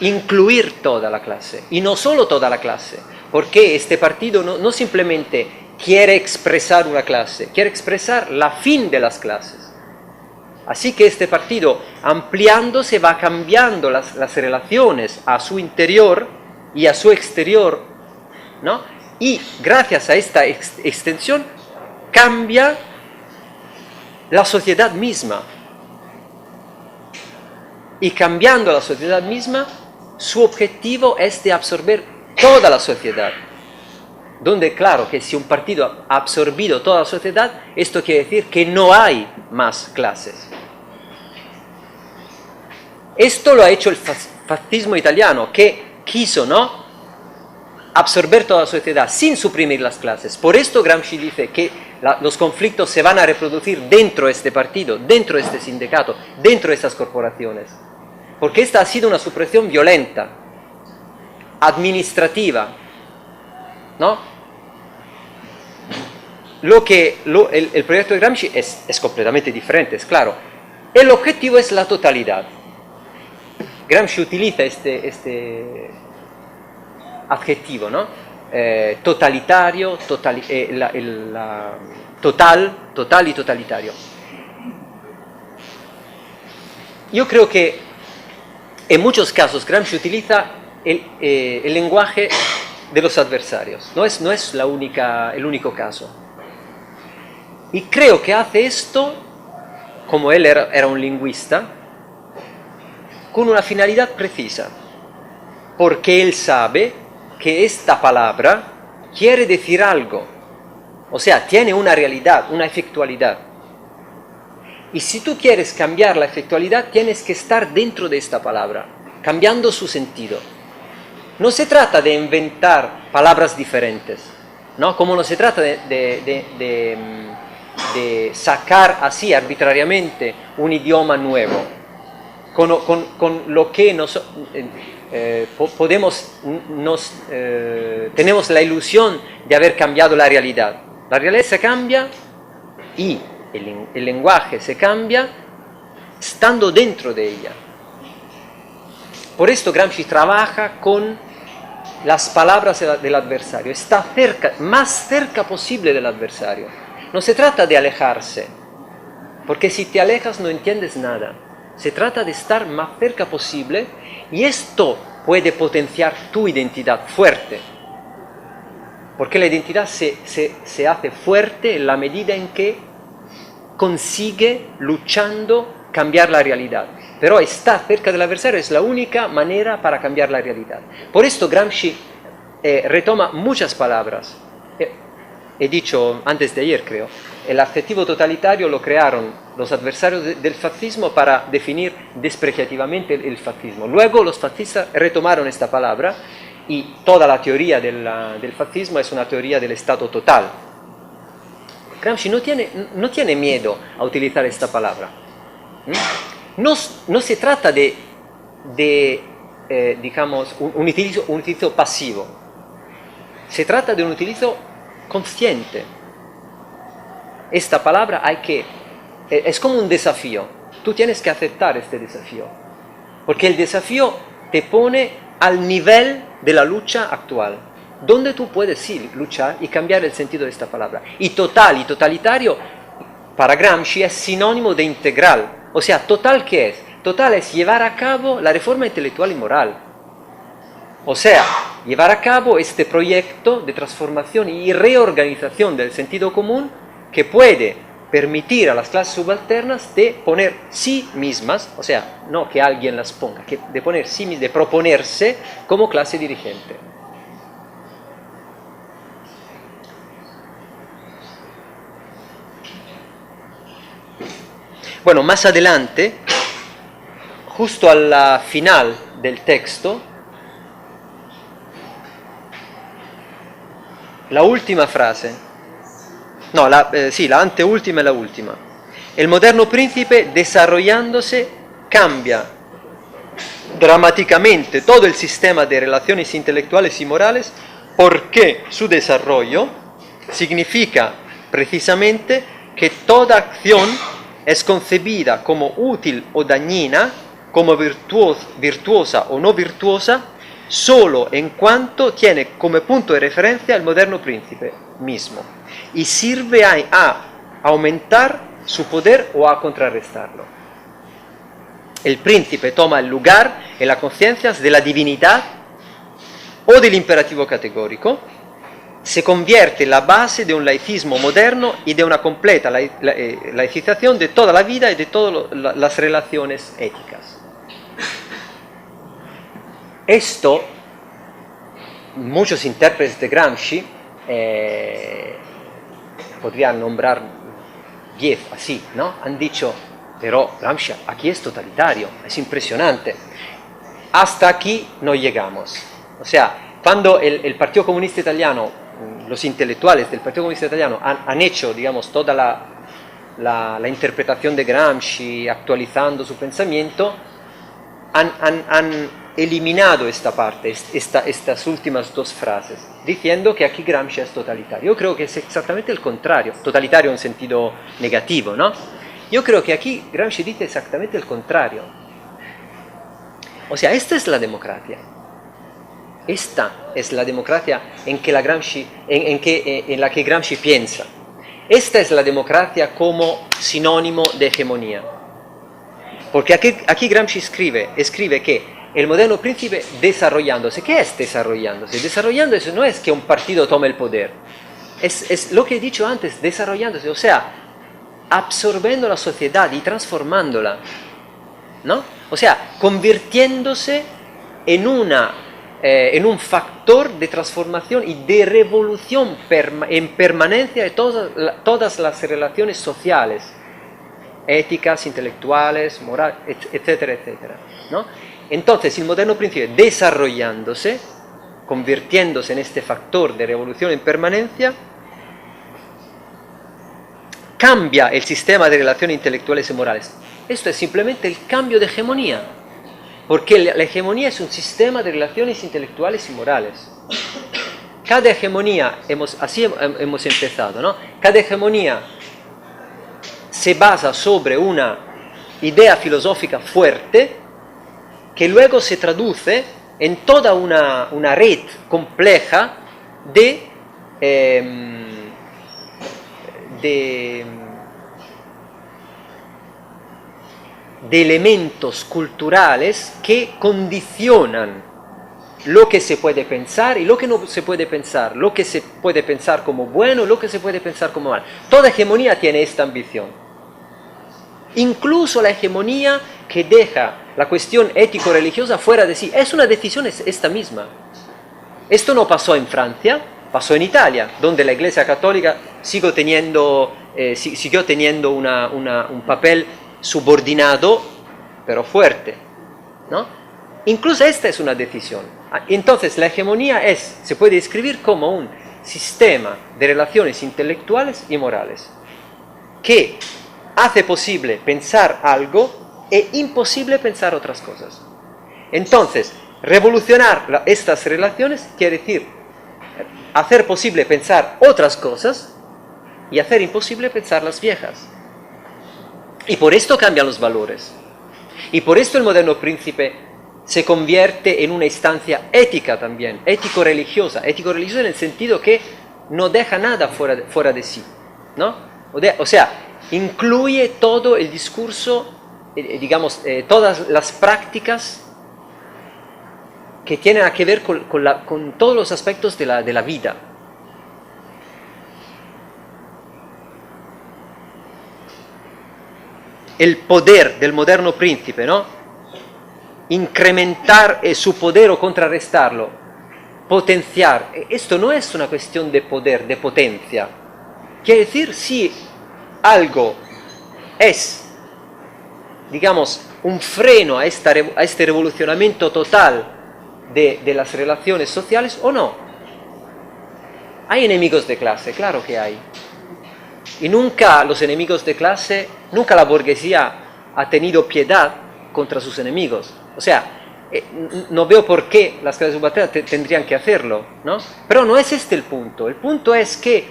incluir toda la clase, y no solo toda la clase, porque este partido no simplemente quiere expresar una clase, quiere expresar la fin de las clases. Así que este partido, ampliándose, va cambiando las relaciones a su interior y a su exterior, ¿no? Y gracias a esta extensión cambia la sociedad misma. Y cambiando la sociedad misma, su objetivo es de absorber toda la sociedad. Donde, claro, que si un partido ha absorbido toda la sociedad, esto quiere decir que no hay más clases. Esto lo ha hecho el fascismo italiano, que quiso, ¿no?, absorber toda la sociedad sin suprimir las clases. Por esto Gramsci dice que los conflictos se van a reproducir dentro de este partido, dentro de este sindicato, dentro de estas corporaciones. Porque esta ha sido una supresión violenta, administrativa, ¿no? El proyecto de Gramsci es completamente diferente, es claro. El objetivo es la totalidad. Gramsci utiliza este adjetivo, ¿no? Totalitario, total y totalitario. Yo creo que en muchos casos Gramsci utiliza el lenguaje de los adversarios, no es el único caso. Y creo que hace esto, como él era un lingüista, con una finalidad precisa, porque él sabe que esta palabra quiere decir algo, o sea, tiene una realidad, una efectualidad. Y si tú quieres cambiar la efectualidad, tienes que estar dentro de esta palabra, cambiando su sentido. No se trata de inventar palabras diferentes, ¿no? Como no se trata de sacar así arbitrariamente un idioma nuevo, con lo que tenemos la ilusión de haber cambiado la realidad. La realidad se cambia y el lenguaje se cambia estando dentro de ella. Por esto Gramsci trabaja con las palabras del adversario, está más cerca posible del adversario. No se trata de alejarse, porque si te alejas no entiendes nada. Se trata de estar más cerca posible y esto puede potenciar tu identidad fuerte. Porque la identidad se hace fuerte en la medida en que consigue, luchando, cambiar la realidad. Pero estar cerca del adversario es la única manera para cambiar la realidad. Por esto Gramsci retoma muchas palabras. He dicho antes de ayer, creo, el adjetivo totalitario lo crearon los adversarios del fascismo para definir despreciativamente el fascismo. Luego los fascistas retomaron esta palabra y toda la teoría del fascismo es una teoría del Estado total. Gramsci no tiene miedo a utilizar esta palabra. No se trata de digamos, un utilizo pasivo. Se trata de un utilizo consciente. Esta palabra es como un desafío. Tú tienes que aceptar este desafío. Porque el desafío te pone al nivel de la lucha actual, donde tú puedes sí luchar y cambiar el sentido de esta palabra. Y total y totalitario, para Gramsci, es sinónimo de integral. O sea, total, ¿qué es? Total es llevar a cabo la reforma intelectual y moral. O sea, llevar a cabo este proyecto de transformación y reorganización del sentido común que puede permitir a las clases subalternas de poner sí mismas, o sea, no que alguien las ponga, de poner sí mismas, de proponerse como clase dirigente. Bueno, más adelante, justo al final del texto, la última frase, no, la anteúltima y la última. El moderno príncipe, desarrollándose, cambia dramáticamente todo el sistema de relaciones intelectuales y morales, porque su desarrollo significa precisamente que toda acción es concebida como útil o dañina, como virtuosa o no virtuosa, solo en cuanto tiene como punto de referencia el moderno príncipe mismo y sirve a aumentar su poder o a contrarrestarlo. El príncipe toma el lugar en la conciencia de la divinidad o del imperativo categórico, se convierte en la base de un laicismo moderno y de una completa laicización de toda la vida y de todas las relaciones éticas. Esto, muchos intérpretes de Gramsci podrían nombrar 10 así, ¿no? Han dicho, pero Gramsci aquí es totalitario, es impresionante. Hasta aquí no llegamos. O sea, cuando el Partido Comunista Italiano, los intelectuales del Partido Comunista Italiano han hecho, digamos, toda la interpretación de Gramsci, actualizando su pensamiento, han eliminado esta parte, estas últimas dos frases, diciendo que aquí Gramsci es totalitario. Yo creo que es exactamente el contrario, totalitario en sentido negativo, ¿no? Yo creo que aquí Gramsci dice exactamente el contrario. O sea, esta es la democracia. Esta es la democracia en la que Gramsci piensa. Esta es la democracia como sinónimo de hegemonía. Porque aquí Gramsci escribe que el moderno príncipe desarrollándose. ¿Qué es desarrollándose? Desarrollándose no es que un partido tome el poder. Es lo que he dicho antes, desarrollándose, o sea, absorbiendo la sociedad y transformándola, ¿no? O sea, convirtiéndose en un factor de transformación y de revolución en permanencia de todas las relaciones sociales, éticas, intelectuales, morales, etcétera, etcétera, ¿no? Entonces, el moderno príncipe, desarrollándose, convirtiéndose en este factor de revolución en permanencia, cambia el sistema de relaciones intelectuales y morales. Esto es simplemente el cambio de hegemonía, porque la hegemonía es un sistema de relaciones intelectuales y morales. Cada hegemonía, así hemos empezado, ¿no? Cada hegemonía se basa sobre una idea filosófica fuerte que luego se traduce en toda una red compleja de elementos culturales que condicionan lo que se puede pensar y lo que no se puede pensar, lo que se puede pensar como bueno y lo que se puede pensar como mal. Toda hegemonía tiene esta ambición. Incluso la hegemonía que deja la cuestión ético-religiosa fuera de sí. Es una decisión esta misma. Esto no pasó en Francia, pasó en Italia, donde la Iglesia Católica siguió teniendo un papel subordinado, pero fuerte, ¿no? Incluso esta es una decisión. Entonces la hegemonía se puede describir como un sistema de relaciones intelectuales y morales que hace posible pensar algo e imposible pensar otras cosas. Entonces, revolucionar estas relaciones quiere decir hacer posible pensar otras cosas y hacer imposible pensar las viejas. Y por esto cambian los valores. Y por esto el moderno príncipe se convierte en una instancia ética también, ético-religiosa en el sentido que no deja nada fuera de sí, ¿no? O sea, incluye todo el discurso, todas las prácticas que tienen que ver con todos los aspectos de la vida. El poder del moderno príncipe, ¿no? Incrementar su poder o contrarrestarlo, potenciar. Esto no es una cuestión de poder, de potencia. Quiere decir, si algo es, digamos, un freno a este revolucionamiento total de las relaciones sociales o no. Hay enemigos de clase, claro que hay. Y nunca la burguesía ha tenido piedad contra sus enemigos. O sea, no veo por qué las clases subalternas tendrían que hacerlo, ¿no? Pero no es este el punto. El punto es que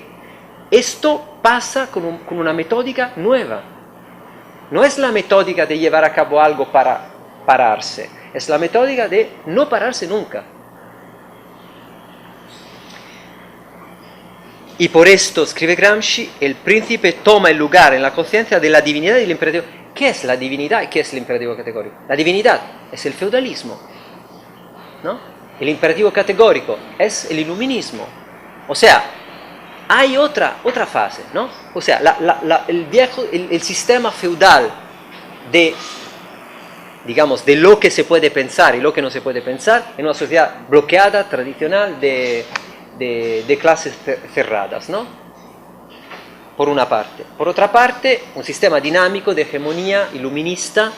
esto pasa con una metódica nueva. No es la metódica de llevar a cabo algo para pararse. Es la metódica de no pararse nunca. Y por esto, escribe Gramsci, el príncipe toma el lugar en la conciencia de la divinidad y del imperativo. ¿Qué es la divinidad y qué es el imperativo categórico? La divinidad es el feudalismo, ¿no? El imperativo categórico es el iluminismo. O sea, hay otra fase, ¿no? O sea, el sistema feudal de lo que se puede pensar y lo que no se puede pensar en una sociedad bloqueada, tradicional, de clases cerradas, ¿no? Por una parte. Por otra parte, un sistema dinámico de hegemonía iluminista,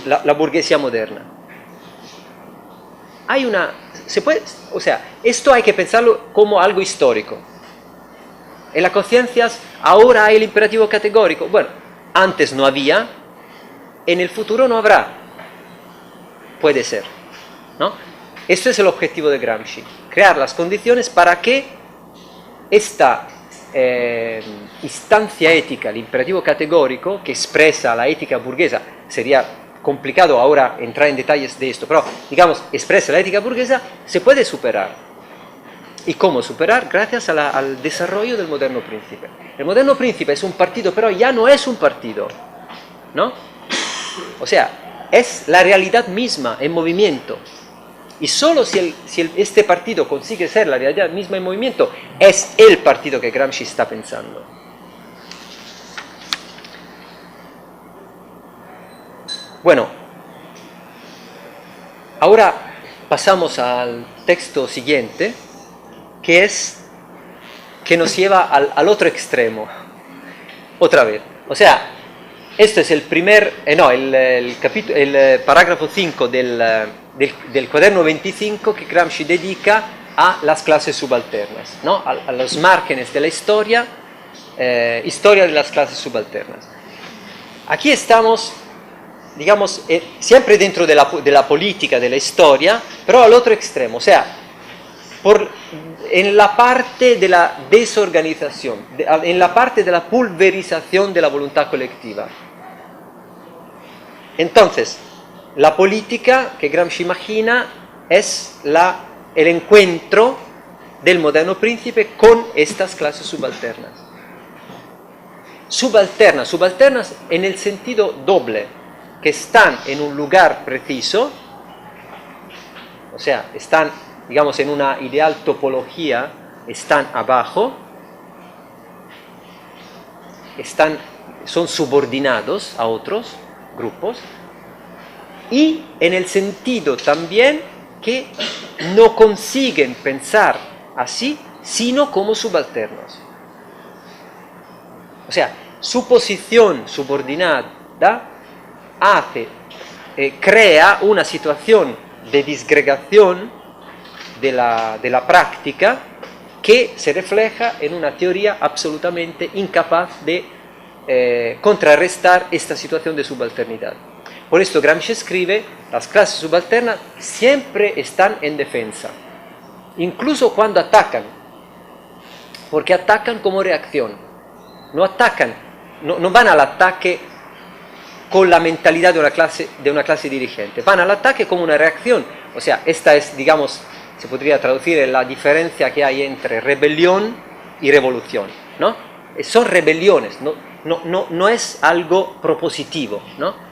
la burguesía moderna. Hay una o sea, esto hay que pensarlo como algo histórico. En las conciencias ahora hay el imperativo categórico. Bueno, antes no había, en el futuro no habrá. Puede ser, ¿no? Esto es el objetivo de Gramsci, crear las condiciones para que esta instancia ética, el imperativo categórico, que expresa la ética burguesa, sería complicado ahora entrar en detalles de esto, pero digamos, expresa la ética burguesa, se puede superar. ¿Y cómo superar? Gracias al desarrollo del moderno príncipe. El moderno príncipe es un partido, pero ya no es un partido, ¿no? O sea, es la realidad misma en movimiento. Y solo si este partido consigue ser la realidad misma en movimiento, es el partido que Gramsci está pensando. Bueno, ahora pasamos al texto siguiente, que nos lleva al otro extremo, otra vez. O sea, este es el el parágrafo 5 del cuaderno 25 que Gramsci dedica a las clases subalternas, ¿no? A los márgenes de la historia de las clases subalternas. Aquí estamos, digamos, siempre dentro de la política, de la historia, pero al otro extremo, o sea, en la parte de la desorganización, en la parte de la pulverización de la voluntad colectiva. Entonces, la política que Gramsci imagina es el encuentro del moderno príncipe con estas clases subalternas. Subalternas en el sentido doble, que están en un lugar preciso, o sea, están, digamos, en una ideal topología, están abajo, son subordinados a otros grupos, y en el sentido también que no consiguen pensar así, sino como subalternos. O sea, su posición subordinada crea una situación de disgregación de la práctica que se refleja en una teoría absolutamente incapaz de contrarrestar esta situación de subalternidad. Por esto Gramsci escribe, las clases subalternas siempre están en defensa, incluso cuando atacan, porque atacan como reacción, no van al ataque con la mentalidad de una clase dirigente, van al ataque como una reacción. O sea, esta es, digamos, se podría traducir en la diferencia que hay entre rebelión y revolución, ¿no? Son rebeliones, no es algo propositivo, ¿no?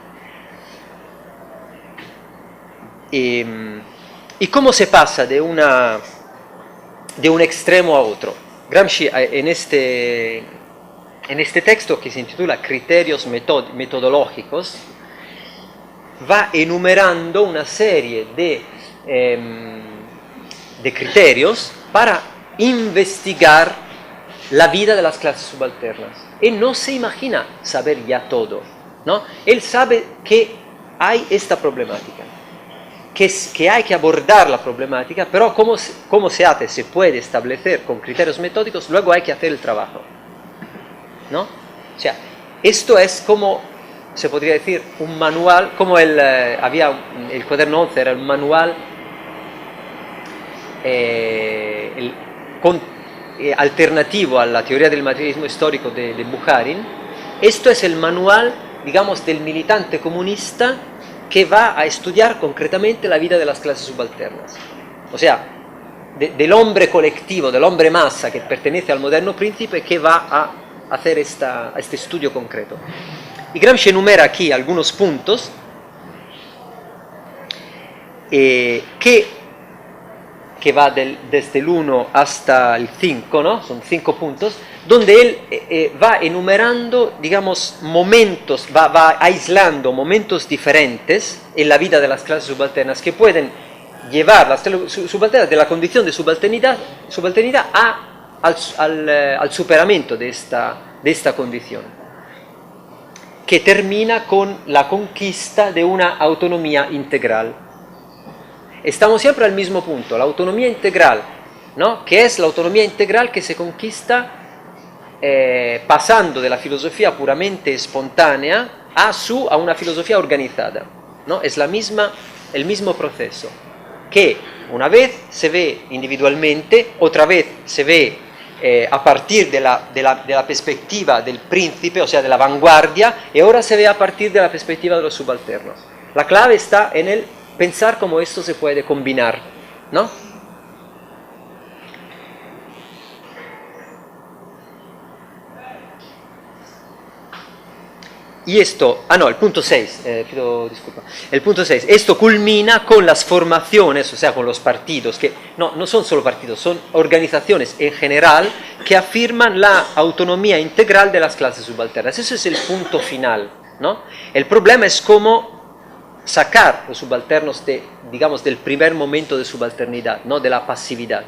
¿Y cómo se pasa de un extremo a otro? Gramsci en este texto, que se intitula Criterios metodológicos, va enumerando una serie de criterios para investigar la vida de las clases subalternas. Él no se imagina saber ya todo, ¿no? Él sabe que hay esta problemática, que hay que abordar la problemática, pero cómo se hace, se puede establecer con criterios metódicos, luego hay que hacer el trabajo, ¿no? O sea, esto es como, se podría decir, un manual, como el cuaderno 11 era el manual alternativo a la teoría del materialismo histórico de Bukharin. Esto es el manual, digamos, del militante comunista que va a estudiar concretamente la vida de las clases subalternas. O sea, del hombre colectivo, del hombre masa que pertenece al moderno príncipe, que va a hacer este estudio concreto. Y Gramsci enumera aquí algunos puntos que va desde el 1 hasta el 5, ¿no? Son 5 puntos, donde él va enumerando, digamos, momentos, va aislando momentos diferentes en la vida de las clases subalternas que pueden llevar las clases subalternas de la condición de subalternidad al superamiento de esta condición, que termina con la conquista de una autonomía integral. estamos siempre al mismo punto, la autonomía integral, ¿no? Que es la autonomía integral que se conquista pasando de la filosofía puramente espontánea a una filosofía organizada, ¿no? Es el mismo proceso, que una vez se ve individualmente, otra vez se ve a partir de la perspectiva del príncipe, o sea, de la vanguardia, y ahora se ve a partir de la perspectiva de los subalternos. La clave está en el pensar cómo esto se puede combinar, ¿no? Y esto, el punto 6, pido disculpa. El punto 6, esto culmina con las formaciones, o sea, con los partidos, que no son solo partidos, son organizaciones en general que afirman la autonomía integral de las clases subalternas. Ese es el punto final, ¿no? El problema es cómo sacar los subalternos digamos, del primer momento de subalternidad, ¿no? De la pasividad.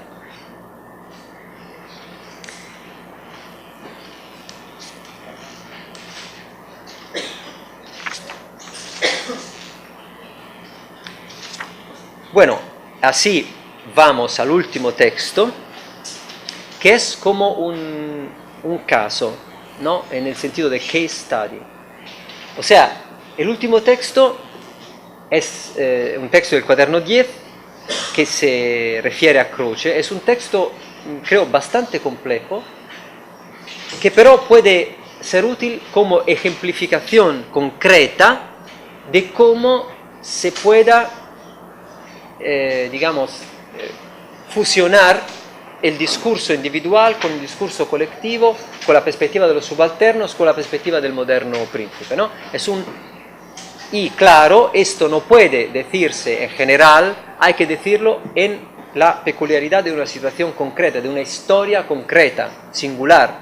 Bueno, así vamos al último texto, que es como un caso, ¿no? En el sentido de case study. O sea, el último texto es un texto del cuaderno 10 que se refiere a Croce. Es un texto, creo, bastante complejo, que pero puede ser útil como ejemplificación concreta de cómo se pueda fusionar el discurso individual con el discurso colectivo, con la perspectiva de los subalternos, con la perspectiva del moderno príncipe, ¿no? Y claro, esto no puede decirse en general, hay que decirlo en la peculiaridad de una situación concreta, de una historia concreta, singular.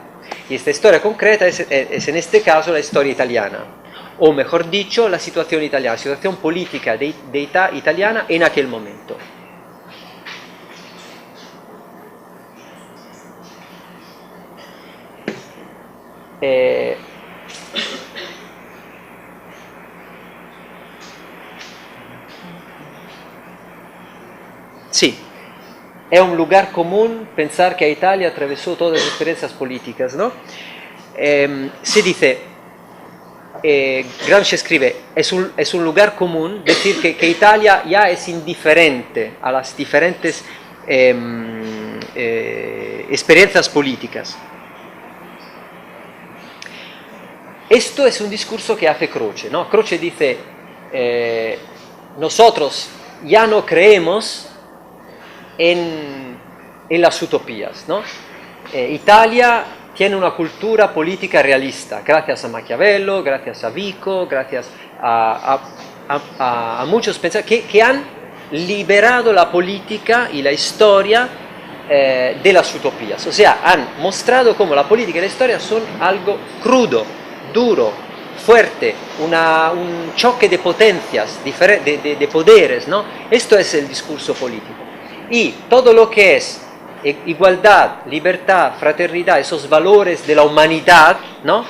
Y esta historia concreta es en este caso la historia italiana. O mejor dicho, la situación italiana, la situación política italiana en aquel momento. Sí, è un lugar común pensar que Italia atravesó todas las experiencias políticas, ¿no? Se dice... Gramsci escribe, es un lugar común decir que Italia ya es indiferente a las diferentes experiencias políticas. Esto es un discurso que hace Croce, ¿no? Croce dice, nosotros ya no creemos en las utopías, ¿no? Italia tiene una cultura política realista, gracias a Maquiavelo, gracias a Vico, gracias a muchos pensadores que han liberado la política y la historia de las utopías. O sea, han mostrado cómo la política y la historia son algo crudo, duro, fuerte, un choque de potencias, de poderes, ¿no? Esto es el discurso político. Y todo lo que es igualdad, libertad, fraternidad, esos valores de la humanidad, ¿no?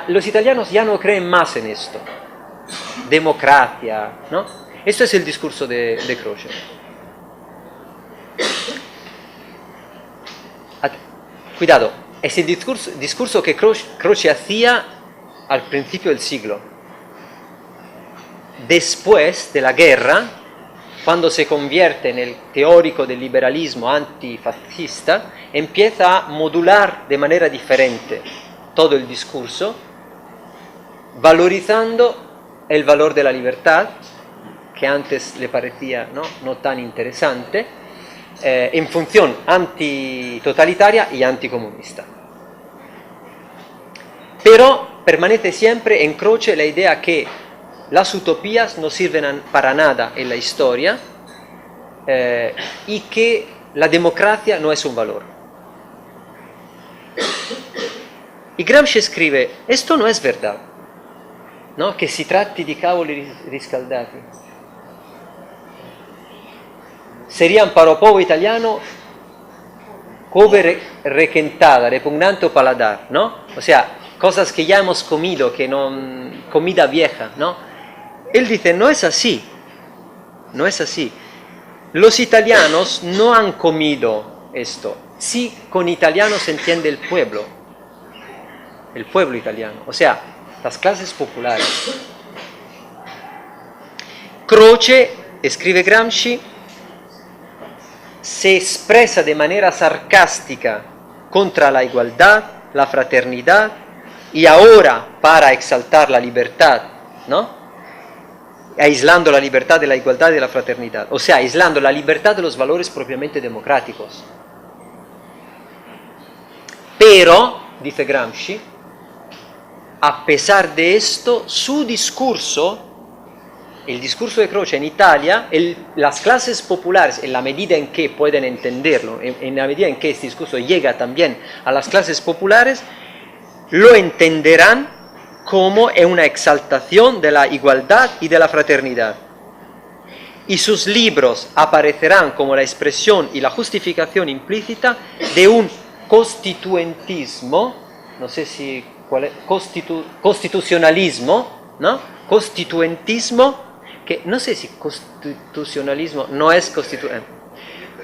Los italianos ya no creen más en esto. Democracia, ¿no? Esto es el discurso de Croce. Cuidado, es el discurso que Croce hacía al principio del siglo. Después de la guerra, cuando se convierte en el teórico del liberalismo antifascista, empieza a modular de manera diferente todo el discurso, valorizando el valor de la libertad, que antes le parecía no tan interesante, en función antitotalitaria y anticomunista. Pero permanece siempre en Croce la idea que las utopías no sirven para nada en la historia y que la democracia no es un valor. Y Gramsci scrive, esto no es verdad, ¿no? Che si tratti di cavoli riscaldati. Serían para el pueblo italiano come requentada, repugnante o paladar, ¿no? O sea, cosas que ya hemos comido, comida vieja, ¿no? Él dice, no es así. no es así. Los italianos no han comido esto. Sí, con italiano se entiende el pueblo italiano, o sea, las clases populares. Croce, escribe Gramsci, se expresa de manera sarcástica contra la igualdad, la fraternidad, y ahora para exaltar la libertad, ¿no? Aislando la libertad de la igualdad y de la fraternidad, o sea, aislando la libertad de los valores propiamente democráticos. Pero, dice Gramsci, a pesar de esto, su discurso, el discurso de Croce en Italia, las clases populares, en la medida en que pueden entenderlo, en la medida en que este discurso llega también a las clases populares, lo entenderán como una exaltación de la igualdad y de la fraternidad. Y sus libros aparecerán como la expresión y la justificación implícita de un constituentismo, no sé si cuál es, constitucionalismo, ¿no? Constituentismo, que no sé si constitucionalismo no es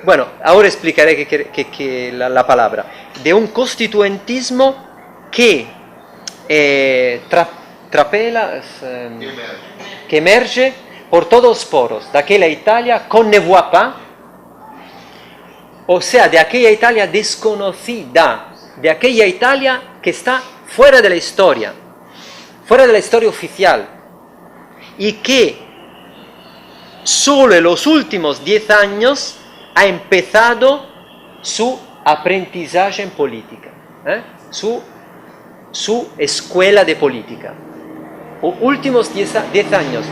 bueno, ahora explicaré que la palabra, de un constituentismo que trapela, que emerge por todos los poros de aquella Italia con ne voit pas, o sea, de aquella Italia desconocida, de aquella Italia que está fuera de la historia oficial, y que solo en los últimos 10 años ha empezado su aprendizaje en política, su escuela de política. Últimos 10 años,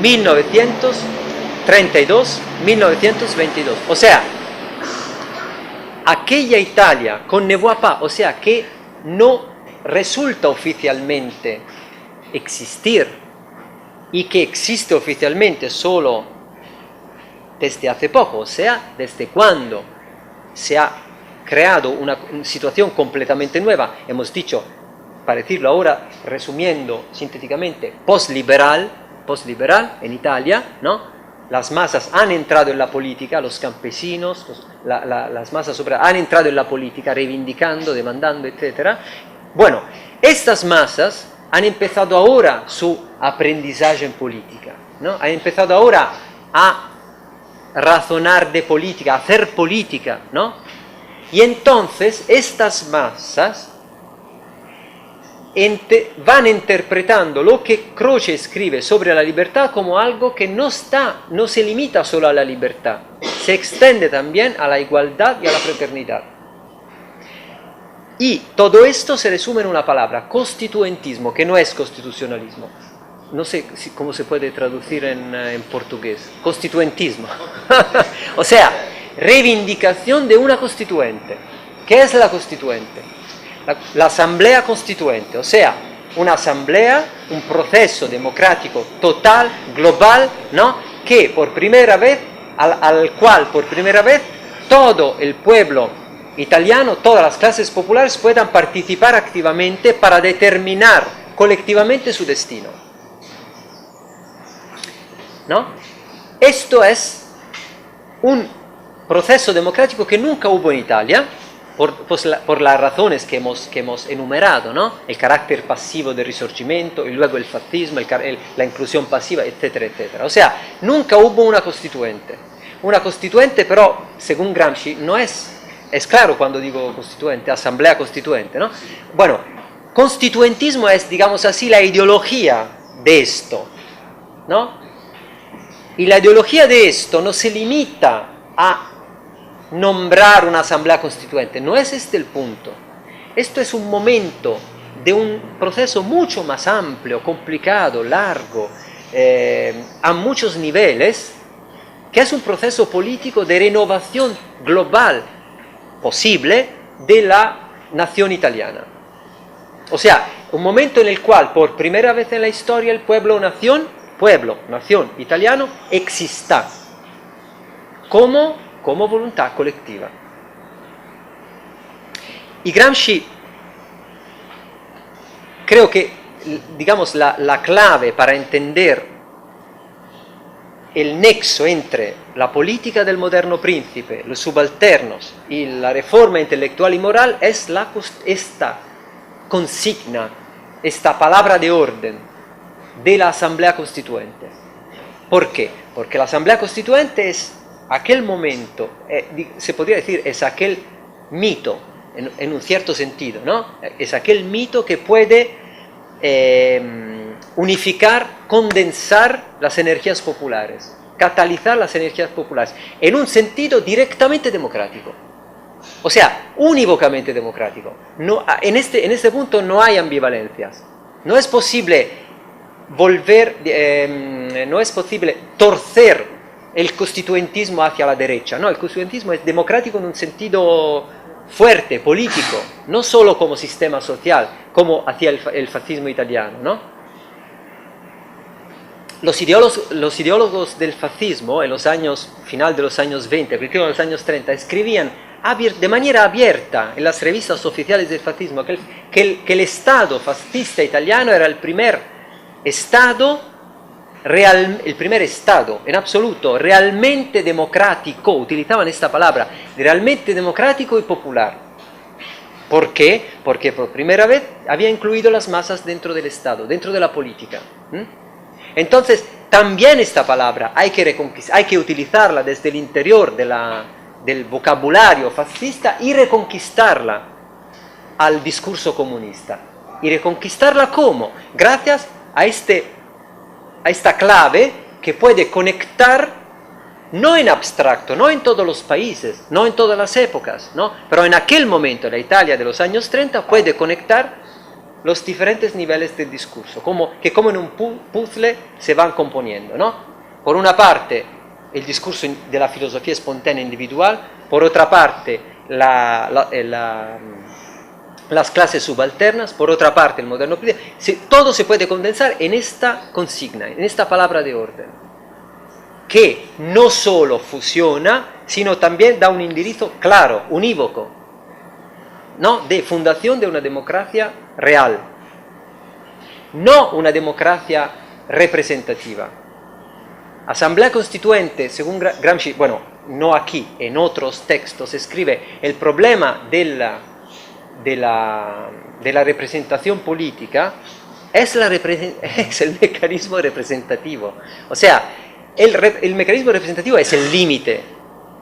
1932, 1922. O sea, aquella Italia con ne voit pas, o sea, que no resulta oficialmente existir y que existe oficialmente solo desde hace poco, o sea, desde cuando se ha creado una situación completamente nueva, hemos dicho, para decirlo ahora, resumiendo sintéticamente, postliberal en Italia, ¿no? Las masas han entrado en la política, los campesinos, las masas obreras han entrado en la política reivindicando, demandando, etc. Bueno, estas masas han empezado ahora su aprendizaje en política, ¿no? Han empezado ahora a razonar de política, a hacer política, ¿no? Y entonces estas masas van interpretando lo que Croce escribe sobre la libertad como algo que no se limita solo a la libertad, se extiende también a la igualdad y a la fraternidad. Y todo esto se resume en una palabra, constituentismo, que no es constitucionalismo. No sé cómo se puede traducir en portugués. Constituentismo. O sea, reivindicación de una constituente. ¿Qué es la constituente? La asamblea constituente, o sea, una asamblea, un proceso democrático total, global, ¿no? Que por primera vez, al cual por primera vez todo el pueblo italiano, todas las clases populares puedan participar activamente para determinar colectivamente su destino, ¿no? Esto es un proceso democrático que nunca hubo en Italia, por las razones que hemos enumerado, ¿no? El carácter pasivo del Risorgimento, y luego el fascismo, la inclusión pasiva, etcétera, etcétera. O sea, nunca hubo una constituente. Una constituente, pero, según Gramsci, no es claro cuando digo constituente, asamblea constituente, ¿no? Bueno, constituentismo es, digamos así, la ideología de esto, ¿no? Y la ideología de esto no se limita a nombrar una asamblea constituente, no es este el punto. Esto es un momento de un proceso mucho más amplio, complicado, largo, a muchos niveles, que es un proceso político de renovación global posible de la nación italiana. O sea, un momento en el cual por primera vez en la historia el pueblo-nación italiano exista como voluntad colectiva. Y Gramsci, creo que, digamos, la clave para entender el nexo entre la política del moderno príncipe, los subalternos y la reforma intelectual y moral es esta consigna, esta palabra de orden de la Asamblea Constituente. ¿Por qué? Porque la Asamblea Constituente es aquel momento, se podría decir, es aquel mito, en un cierto sentido, ¿no? Es aquel mito que puede unificar, condensar las energías populares, catalizar las energías populares, en un sentido directamente democrático. O sea, unívocamente democrático. No, en este punto no hay ambivalencias. No es posible no es posible torcer el constituentismo hacia la derecha, ¿no? El constituentismo es democrático en un sentido fuerte, político, no solo como sistema social, como hacía el fascismo italiano, ¿no? Los ideólogos del fascismo, en los años, final de los años 20, principio de los años 30, escribían de manera abierta en las revistas oficiales del fascismo que el Estado fascista italiano era el primer Estado en absoluto realmente democrático, utilizaban esta palabra, realmente democrático y popular. ¿Por qué? Porque por primera vez había incluido las masas dentro del Estado, dentro de la política. Entonces, también esta palabra hay que utilizarla desde el interior del vocabulario fascista y reconquistarla al discurso comunista. ¿Y reconquistarla cómo? Gracias a esta clave que puede conectar, no en abstracto, no en todos los países, no en todas las épocas, ¿no? Pero en aquel momento, la Italia de los años 30, puede conectar los diferentes niveles del discurso, que como en un puzzle se van componiendo, ¿no? Por una parte, el discurso de la filosofía espontánea individual, por otra parte, las clases subalternas, por otra parte el moderno príncipe, todo se puede condensar en esta consigna, en esta palabra de orden, que no solo fusiona, sino también da un indirizzo claro, unívoco, ¿no? De fundación de una democracia real, no una democracia representativa. Asamblea Constituente, según Gramsci, bueno, no aquí, en otros textos, escribe el problema de la representación política es el mecanismo representativo. O sea, el mecanismo representativo es el límite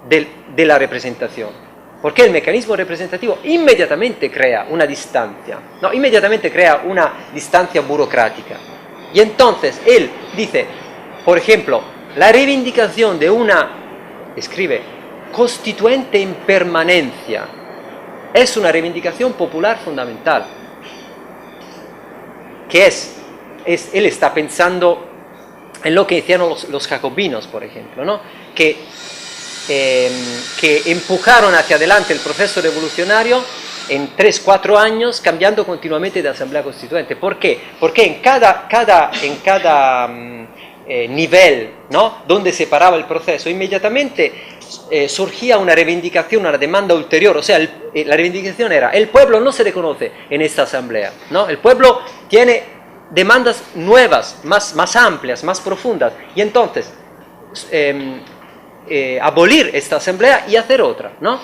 de la representación, porque el mecanismo representativo inmediatamente crea una distancia, no, inmediatamente crea una distancia burocrática. Y entonces él dice, por ejemplo, la reivindicación de una, escribe, constituente en permanencia, es una reivindicación popular fundamental, que él está pensando en lo que hicieron los jacobinos, por ejemplo, ¿no? que empujaron hacia adelante el proceso revolucionario en 3-4 años, cambiando continuamente de asamblea constituente. ¿Por qué? Porque en cada nivel, ¿no?, donde se paraba el proceso, inmediatamente surgía una reivindicación, una demanda ulterior. O sea, la reivindicación era: el pueblo no se reconoce en esta asamblea, ¿no? El pueblo tiene demandas nuevas, más amplias, más profundas, y entonces abolir esta asamblea y hacer otra, ¿no?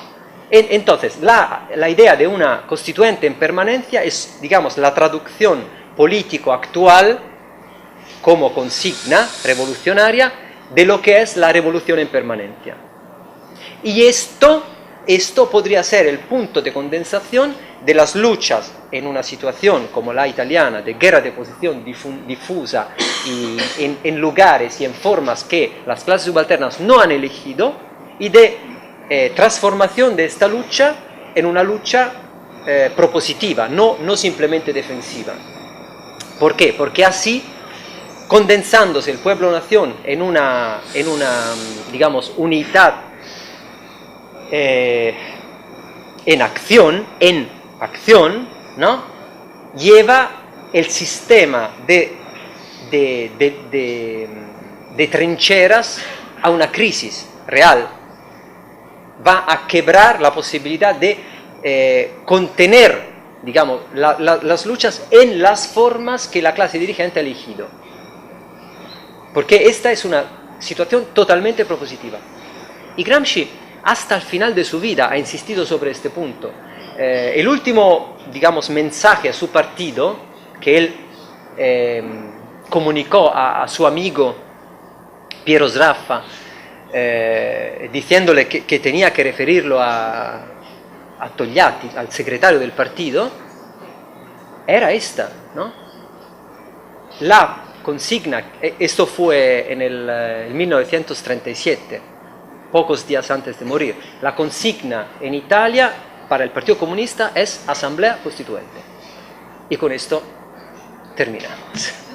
Entonces, la idea de una constituente en permanencia es, digamos, la traducción político actual como consigna revolucionaria de lo que es la revolución en permanencia. Y esto podría ser el punto de condensación de las luchas en una situación como la italiana, de guerra de posición difusa y en lugares y en formas que las clases subalternas no han elegido, y de transformación de esta lucha en una lucha propositiva, no simplemente defensiva. ¿Por qué? Porque así, condensándose el pueblo-nación en una digamos, unidad en acción, ¿no?, lleva el sistema de trincheras a una crisis real. Va a quebrar la posibilidad de contener, digamos, las luchas en las formas que la clase dirigente ha elegido. Porque esta es una situación totalmente propositiva. Y Gramsci, hasta el final de su vida, ha insistido sobre este punto. El último, digamos, mensaje a su partido, que él comunicó a su amigo Piero Sraffa, diciéndole que tenía que referirlo a Togliatti, al secretario del partido, era esta, ¿no? La consigna, esto fue en el 1937, pocos días antes de morir, la consigna en Italia para el Partido Comunista es Asamblea Constituente. Y con esto terminamos.